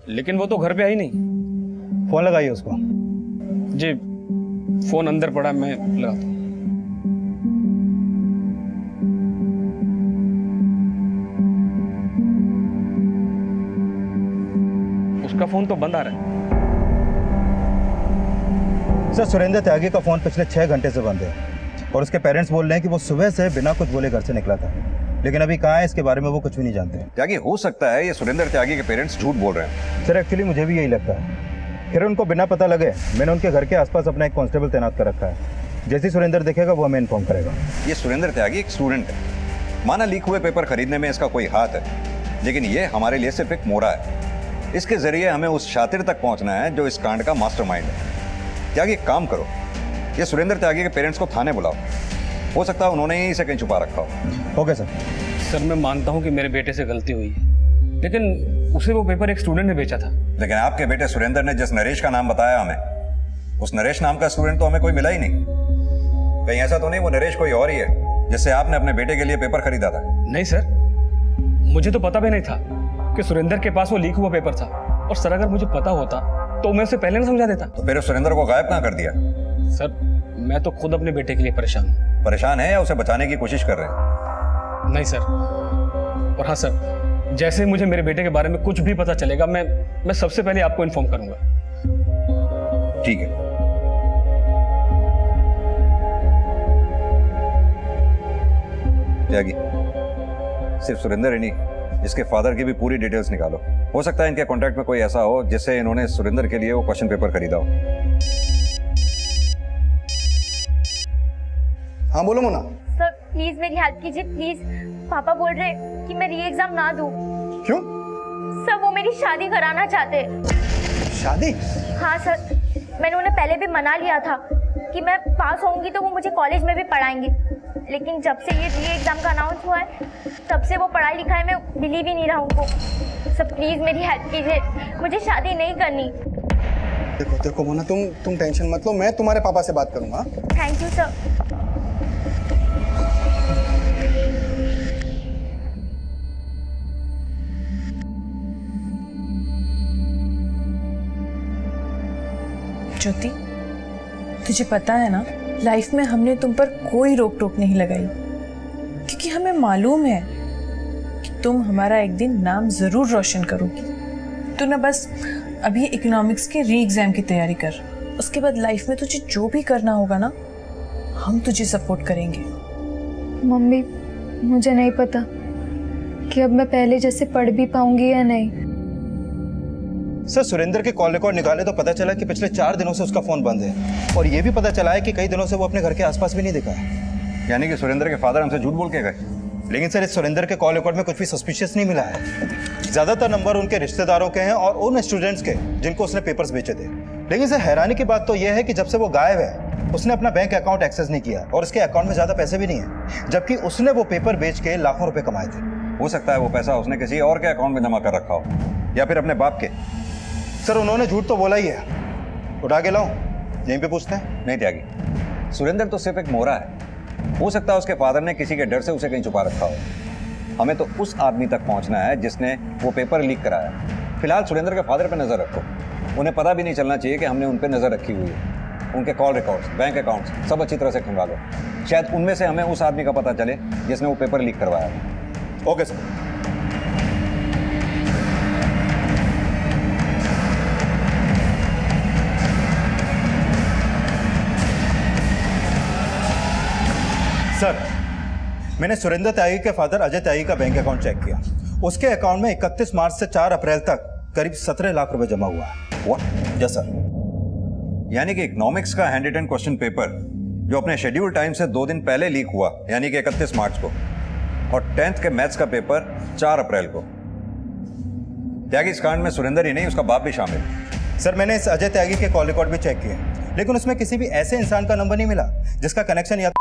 लेकिन वो तो घर पे आई नहीं। फोन लगाइए उसको। जी, फोन अंदर पड़ा, मैं लगाता हूँ। उसका फोन तो बंद आ रहा है। सर, सुरेंद्र त्यागी का फोन पिछले 6 घंटे से बंद है, और उसके पेरेंट्स बोल रहे हैं कि वो सुबह से बिना कुछ बोले घर से निकला था, लेकिन अभी कहाँ है इसके बारे में वो कुछ भी नहीं जानते। त्यागी, हो सकता है ये सुरेंद्र त्यागी के पेरेंट्स झूठ बोल रहे हैं। सर, एक्चुअली मुझे भी यही लगता है। फिर उनको बिना पता लगे मैंने उनके घर के आसपास अपना एक कांस्टेबल तैनात कर रखा है। जैसे सुरेंद्र देखेगा वो हमें इन्फॉर्म करेगा। ये सुरेंद्र त्यागी एक स्टूडेंट है, माना लीक हुए पेपर खरीदने में इसका कोई हाथ है, लेकिन ये हमारे लिए सिर्फ एक मोरा है। इसके जरिए हमें उस शातिर तक पहुंचना है जो इस कांड का मास्टरमाइंड है। त्यागी, एक काम करो, ये सुरेंद्र त्यागी के पेरेंट्स को थाने बुलाओ, हो सकता है उन्होंने ही इसे कहीं छुपा रखा हो। Okay sir. सर, मैं मानता हूँ कि मेरे बेटे से गलती हुई है, लेकिन उसे वो पेपर एक स्टूडेंट ने बेचा था। लेकिन आपके बेटे सुरेंद्र ने जिस नरेश का नाम बताया हमें, उस नरेश नाम का स्टूडेंट तो हमें कोई मिला ही नहीं। कहीं ऐसा तो नहीं वो नरेश कोई और ही है जिससे आपने अपने बेटे के लिए पेपर खरीदा था? नहीं सर, मुझे तो पता भी नहीं था। कि सुरेंद्र के पास वो लीक हुआ पेपर था, और सर अगर मुझे पता होता तो मैं उसे पहले ना समझा देता। तो फिर सुरेंद्र को गायब कहाँ कर दिया? सर मैं तो खुद अपने बेटे के लिए परेशान हूँ। परेशान है या उसे बचाने की कोशिश कर रहे हैं? नहीं सर, और हाँ सर, जैसे मुझे मेरे बेटे के बारे में कुछ भी पता चलेगा मैं सबसे पहले आपको इन्फॉर्म करूंगा। ठीक है। त्यागी, सिर्फ सुरेंद्र ही नहीं, इसके फादर की भी पूरी डिटेल्स निकालो। हो सकता है इनके कॉन्टैक्ट में कोई ऐसा हो जिससे इन्होंने सुरेंद्र के लिए वो क्वेश्चन पेपर खरीदा हो। हाँ बोलो मोना। सर प्लीज मेरी हेल्प कीजिए प्लीज। पापा बोल रहे कि मैं री एग्जाम ना दूं। क्यों? सर वो मेरी शादी कराना चाहते। शादी? हाँ सर, मैंने उन्हें पहले भी मना लिया था कि मैं पास होंगी तो वो मुझे कॉलेज में भी पढ़ाएंगे, लेकिन जब से ये री एग्जाम का अनाउंस हुआ है तब से वो पढ़ाई लिखाई में बिलीव ही नहीं रहा उनको। सर प्लीज मेरी हेल्प कीजिए, मुझे शादी नहीं करनी। देखो देखो मोना, तुम टेंशन मत लो, मैं तुम्हारे पापा से बात करूंगा। Thank you sir. ज्योति, तुझे पता है ना, लाइफ में हमने तुम पर कोई रोक टोक नहीं लगाई, क्योंकि हमें मालूम है कि तुम हमारा एक दिन नाम जरूर रोशन करोगी। तू ना बस अभी इकोनॉमिक्स के री एग्जाम की तैयारी कर, उसके बाद लाइफ में तुझे जो भी करना होगा ना, हम तुझे सपोर्ट करेंगे। मम्मी मुझे नहीं पता कि अब मैं पहले जैसे पढ़ भी पाऊंगी या नहीं। सर सुरेंद्र के कॉल रिकॉर्ड निकाले तो पता चला कि पिछले 4 दिनों से उसका फोन बंद है, और ये भी पता चला है कि कई दिनों से वो अपने घर के आसपास भी नहीं दिखा है। यानी कि सुरेंद्र के फादर हमसे झूठ बोल के गए। लेकिन सर इस सुरेंद्र के कॉल रिकॉर्ड में कुछ भी सस्पिशियस नहीं मिला है। ज्यादातर नंबर उनके रिश्तेदारों के हैं और उन स्टूडेंट्स के जिनको उसने पेपर्स बेचे थे। लेकिन सर हैरानी की बात तो यह है कि जब से वो गायब है उसने अपना बैंक अकाउंट एक्सेस नहीं किया, और उसके अकाउंट में ज्यादा पैसे भी नहीं है, जबकि उसने वो पेपर बेच के लाखों रुपए कमाए थे। हो सकता है वो पैसा उसने किसी और के अकाउंट में जमा कर रखा हो, या फिर अपने बाप के। सर उन्होंने झूठ तो बोला ही है, उठा के लाऊं? यहीं पे पूछते हैं। नहीं त्यागी, सुरेंद्र तो सिर्फ एक मोहरा है। हो सकता है उसके फादर ने किसी के डर से उसे कहीं छुपा रखा हो। हमें तो उस आदमी तक पहुंचना है जिसने वो पेपर लीक कराया। फिलहाल सुरेंद्र के फादर पे नजर रखो, उन्हें पता भी नहीं चलना चाहिए कि हमने उन पे नजर रखी हुई है। उनके कॉल रिकॉर्ड्स, बैंक अकाउंट्स सब अच्छी तरह से खंगालो, शायद उनमें से हमें उस आदमी का पता चले जिसने वो पेपर लीक करवाया। Okay sir. सर मैंने सुरेंद्र त्यागी के फादर अजय त्यागी का बैंक अकाउंट चेक किया। उसके अकाउंट में 31 मार्च से 4 अप्रैल तक करीब 17 लाख रुपए जमा हुआ है। व्हाट? Yes sir. यानी कि इकोनॉमिक्स का हैंड रिटन क्वेश्चन पेपर जो अपने शेड्यूल टाइम से 2 दिन पहले लीक हुआ, यानी कि 31 मार्च को, और 10th के मैथ्स का पेपर 4 अप्रैल को। त्यागी इस कांड में सुरेंद्र ही नहीं, उसका बाप भी शामिल। सर मैंने इस अजय त्यागी के कॉल रिकॉर्ड भी चेक किए, लेकिन उसमें किसी भी ऐसे इंसान का नंबर नहीं मिला जिसका कनेक्शन या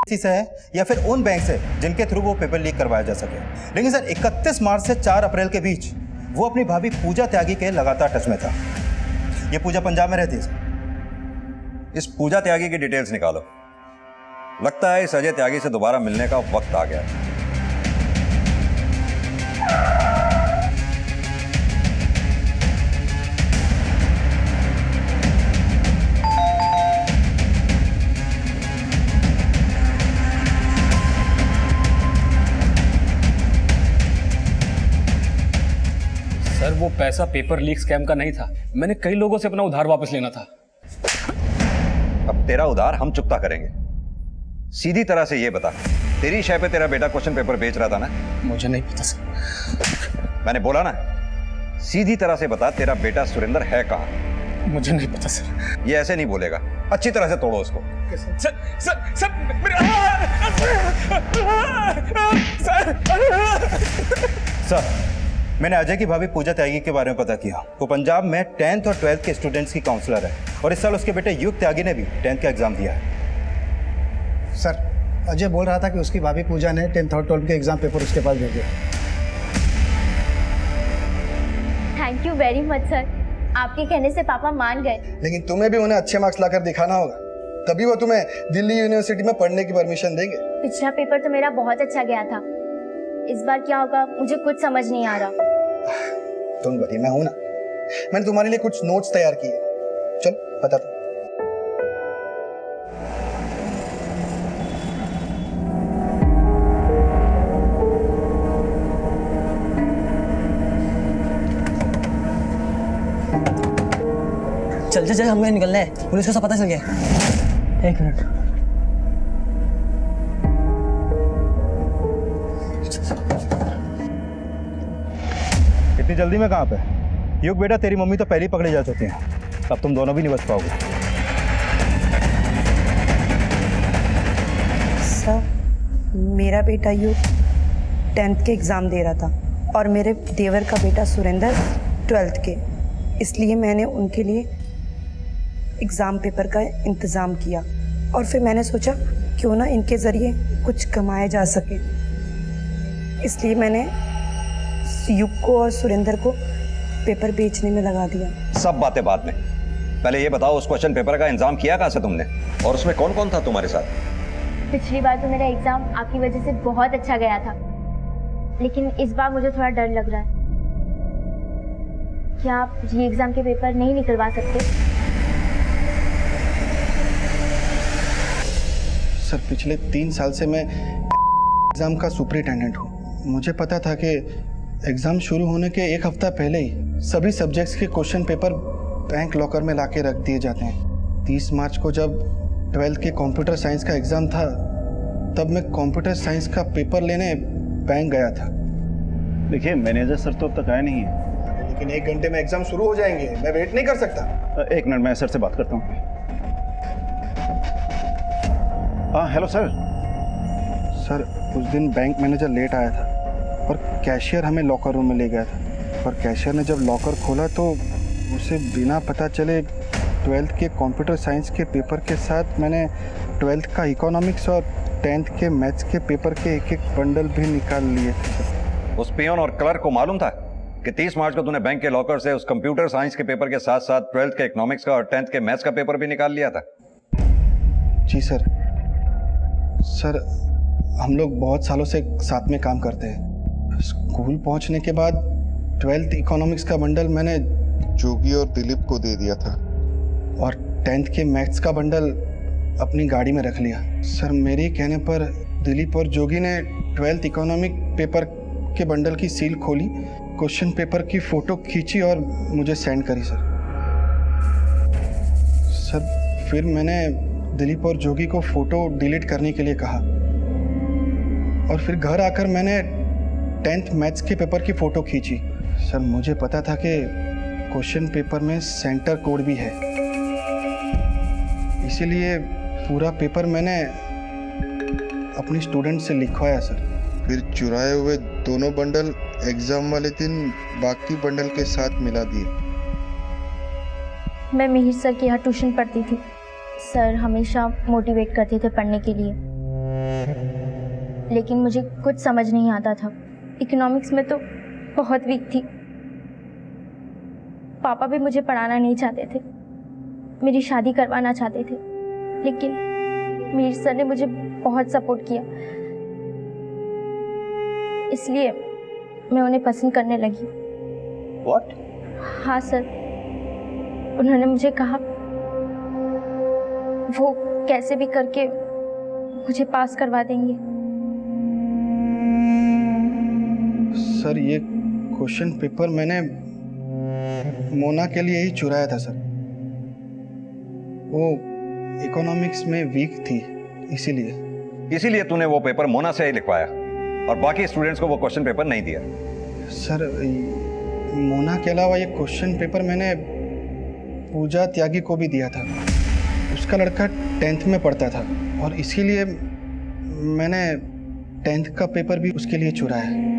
से है या फिर उन बैंक से जिनके थ्रू वो पेपर लीक करवाया जा सके। लेकिन सर 31 मार्च से 4 अप्रैल के बीच वो अपनी भाभी पूजा त्यागी के लगातार टच में था। ये पूजा पंजाब में रहती है सर। इस पूजा त्यागी की डिटेल्स निकालो। लगता है इस अजय त्यागी से दोबारा मिलने का वक्त आ गया है। सर वो पैसा पेपर लीक स्कैम का नहीं था, मैंने कई लोगों से अपना उधार वापस लेना था। अब तेरा उधार हम चुकता करेंगे। सीधी तरह से ये बता, तेरी शय पे तेरा बेटा क्वेश्चन पेपर बेच रहा था ना? मुझे नहीं पता सर। मैंने बोला ना, सीधी तरह से बता, तेरा बेटा सुरेंद्र है कहाँ? मुझे नहीं पता सर। ये ऐसे नहीं बोलेगा, अच्छी तरह से तोड़ो उसको। सर मैंने अजय की भाभी पूजा त्यागी के बारे में पता किया। वो पंजाब में 10th और 12th के स्टूडेंट्स की काउंसलर है, और इस साल उसके बेटे युग त्यागी ने भी 10th का एग्जाम दिया है। सर अजय बोल रहा था कि उसकी भाभी पूजा ने 10th और 12th के एग्जाम पेपर उसके पास भेजे। Thank you very much sir, आपके कहने से पापा मान गए। लेकिन तुम्हें भी उन्हें अच्छे मार्क्स लाकर दिखाना होगा, तभी वो तुम्हें दिल्ली यूनिवर्सिटी में पढ़ने की परमिशन देंगे। पिछला पेपर तो मेरा बहुत अच्छा गया था, इस बार क्या होगा मुझे कुछ समझ नहीं आ रहा। तुम वरी, मैं हूं ना। मैंने तुम्हारे लिए कुछ नोट्स तैयार किए, चल बताता हूं। चल चल चल, हमें निकलना है, पुलिस को सब पता चल गया। एक मिनट। इतनी जल्दी में कहाँ पे? युग बेटा, तेरी मम्मी तो पहले ही पकड़े जा चुके हैं, अब तुम दोनों भी नहीं बच पाओगे। सर, मेरा बेटा युग 10th के एग्ज़ाम दे रहा था और मेरे देवर का बेटा सुरेंद्र 12th के, इसलिए मैंने उनके लिए एग्ज़ाम पेपर का इंतज़ाम किया और फिर मैंने सोचा क्यों ना इनके ज़रिए कुछ कमाया जा सके, इसलिए मैंने युग को और सुरेंद्र को पेपर बेचने में लगा दिया। सब बातें बाद में, पहले ये बताओ उस क्वेश्चन पेपर का इंतजाम किया कहाँ से तुमने, और उसमें कौन कौन था तुम्हारे साथ? पिछली बार तो मेरा एग्ज़ाम आपकी वजह से बहुत अच्छा गया था, लेकिन इस बार मुझे थोड़ा डर लग रहा है। क्या आप ये एग्ज़ाम के पेपर नहीं निकलवा सकते? सर, पिछले 3 साल से मैं एग्ज़ाम का सुपरिटेंडेंट हूँ। मुझे पता था कि एग्ज़ाम शुरू होने के एक हफ्ता पहले ही सभी सब्जेक्ट्स के क्वेश्चन पेपर बैंक लॉकर में लाके रख दिए जाते हैं। 30 मार्च को जब 12th के कंप्यूटर साइंस का एग्ज़ाम था, तब मैं कंप्यूटर साइंस का पेपर लेने बैंक गया था। देखिए, मैनेजर सर तो अब तक आए नहीं है। लेकिन 1 घंटे में एग्ज़ाम शुरू हो जाएंगे, मैं वेट नहीं कर सकता। 1 मिनट, मैं सर से बात करता हूँ। हाँ, हेलो सर। सर, उस दिन बैंक मैनेजर लेट आया था और कैशियर हमें लॉकर रूम में ले गया था, और कैशियर ने जब लॉकर खोला तो उसे बिना पता चले 12th के कंप्यूटर साइंस के पेपर के साथ मैंने 12th का इकोनॉमिक्स और 10th के मैथ्स के पेपर के एक बंडल भी निकाल लिए थे। उस पियोन और क्लर्क को मालूम था कि 30 मार्च को तूने बैंक के लॉकर से उस कंप्यूटर साइंस के पेपर के साथ साथ 12th के इकोनॉमिक्स का और 10th के मैथ्स का पेपर भी निकाल लिया था? जी सर। सर, हम लोग बहुत सालों से साथ में काम करते हैं। स्कूल पहुंचने के बाद 12th इकोनॉमिक्स का बंडल मैंने जोगी और दिलीप को दे दिया था और 10th के मैथ्स का बंडल अपनी गाड़ी में रख लिया। सर, मेरे कहने पर दिलीप और जोगी ने 12th इकोनॉमिक पेपर के बंडल की सील खोली, क्वेश्चन पेपर की फ़ोटो खींची और मुझे सेंड करी। सर, फिर मैंने दिलीप और जोगी को फ़ोटो डिलीट करने के लिए कहा और फिर घर आकर मैंने 10th मैथ्स के पेपर की फ़ोटो खींची। सर, मुझे पता था कि क्वेश्चन पेपर में सेंटर कोड भी है, इसीलिए पूरा पेपर मैंने अपनी स्टूडेंट से लिखवाया। सर, फिर चुराए हुए दोनों बंडल एग्जाम वाले दिन बाकी बंडल के साथ मिला दिए। मैं मिहिर सर के यहाँ ट्यूशन पढ़ती थी। सर हमेशा मोटिवेट करते थे पढ़ने के लिए, लेकिन मुझे कुछ समझ नहीं आता था। इकोनॉमिक्स में तो बहुत वीक थी। पापा भी मुझे पढ़ाना नहीं चाहते थे, मेरी शादी करवाना चाहते थे, लेकिन मिहिर सर ने मुझे बहुत सपोर्ट किया, इसलिए मैं उन्हें पसंद करने लगी। What? हाँ सर, उन्होंने मुझे कहा वो कैसे भी करके मुझे पास करवा देंगे। सर, ये क्वेश्चन पेपर मैंने मोना के लिए ही चुराया था। सर, वो इकोनॉमिक्स में वीक थी, इसीलिए तूने वो पेपर मोना से ही लिखवाया और बाकी स्टूडेंट्स को वो क्वेश्चन पेपर नहीं दिया? सर, मोना के अलावा ये क्वेश्चन पेपर मैंने पूजा त्यागी को भी दिया था। उसका लड़का 10th में पढ़ता था और इसीलिए मैंने 10th का पेपर भी उसके लिए चुराया।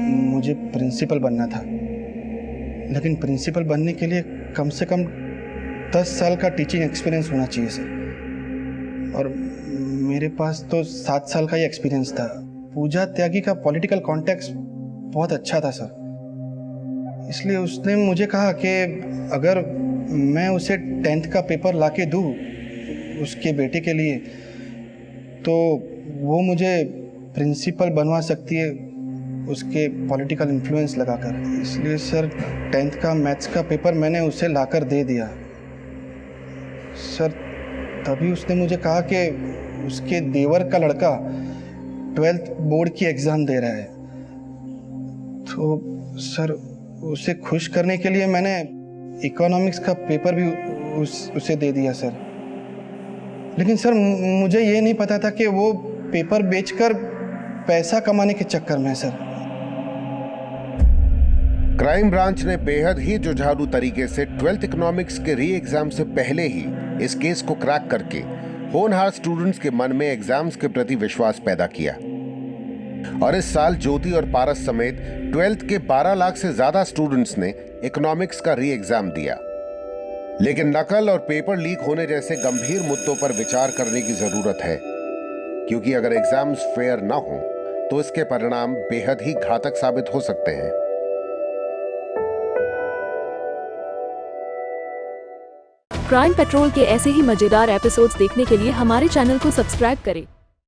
मुझे प्रिंसिपल बनना था, लेकिन प्रिंसिपल बनने के लिए कम से कम 10 साल का टीचिंग एक्सपीरियंस होना चाहिए सर, और मेरे पास तो 7 साल का ही एक्सपीरियंस था। पूजा त्यागी का पॉलिटिकल कॉन्टेक्स्ट बहुत अच्छा था सर, इसलिए उसने मुझे कहा कि अगर मैं उसे 10th का पेपर लाके दूँ उसके बेटे के लिए, तो वो मुझे प्रिंसिपल बनवा सकती है उसके पॉलिटिकल इन्फ्लुएंस लगाकर। इसलिए सर 10th का मैथ्स का पेपर मैंने उसे लाकर दे दिया। सर तभी उसने मुझे कहा कि उसके देवर का लड़का 12th बोर्ड की एग्ज़ाम दे रहा है, तो सर उसे खुश करने के लिए मैंने इकोनॉमिक्स का पेपर भी उसे दे दिया सर। लेकिन सर मुझे ये नहीं पता था कि वो पेपर बेचकर पैसा कमाने के चक्कर में है सर। क्राइम ब्रांच ने बेहद ही जुझारू तरीके से 12th इकोनॉमिक्स के री एग्जाम से पहले ही इस केस को क्रैक करके होनहार स्टूडेंट्स के मन में एग्जाम्स के प्रति विश्वास पैदा किया। और इस साल ज्योति और पारस समेत 12th के 12 लाख से ज्यादा स्टूडेंट्स ने इकोनॉमिक्स का री एग्जाम दिया। लेकिन नकल और पेपर लीक होने जैसे गंभीर मुद्दों पर विचार करने की जरूरत है, क्योंकि अगर एग्जाम्स फेयर न हो तो इसके परिणाम बेहद ही घातक साबित हो सकते हैं। क्राइम पेट्रोल के ऐसे ही मजेदार एपिसोड्स देखने के लिए हमारे चैनल को सब्सक्राइब करें।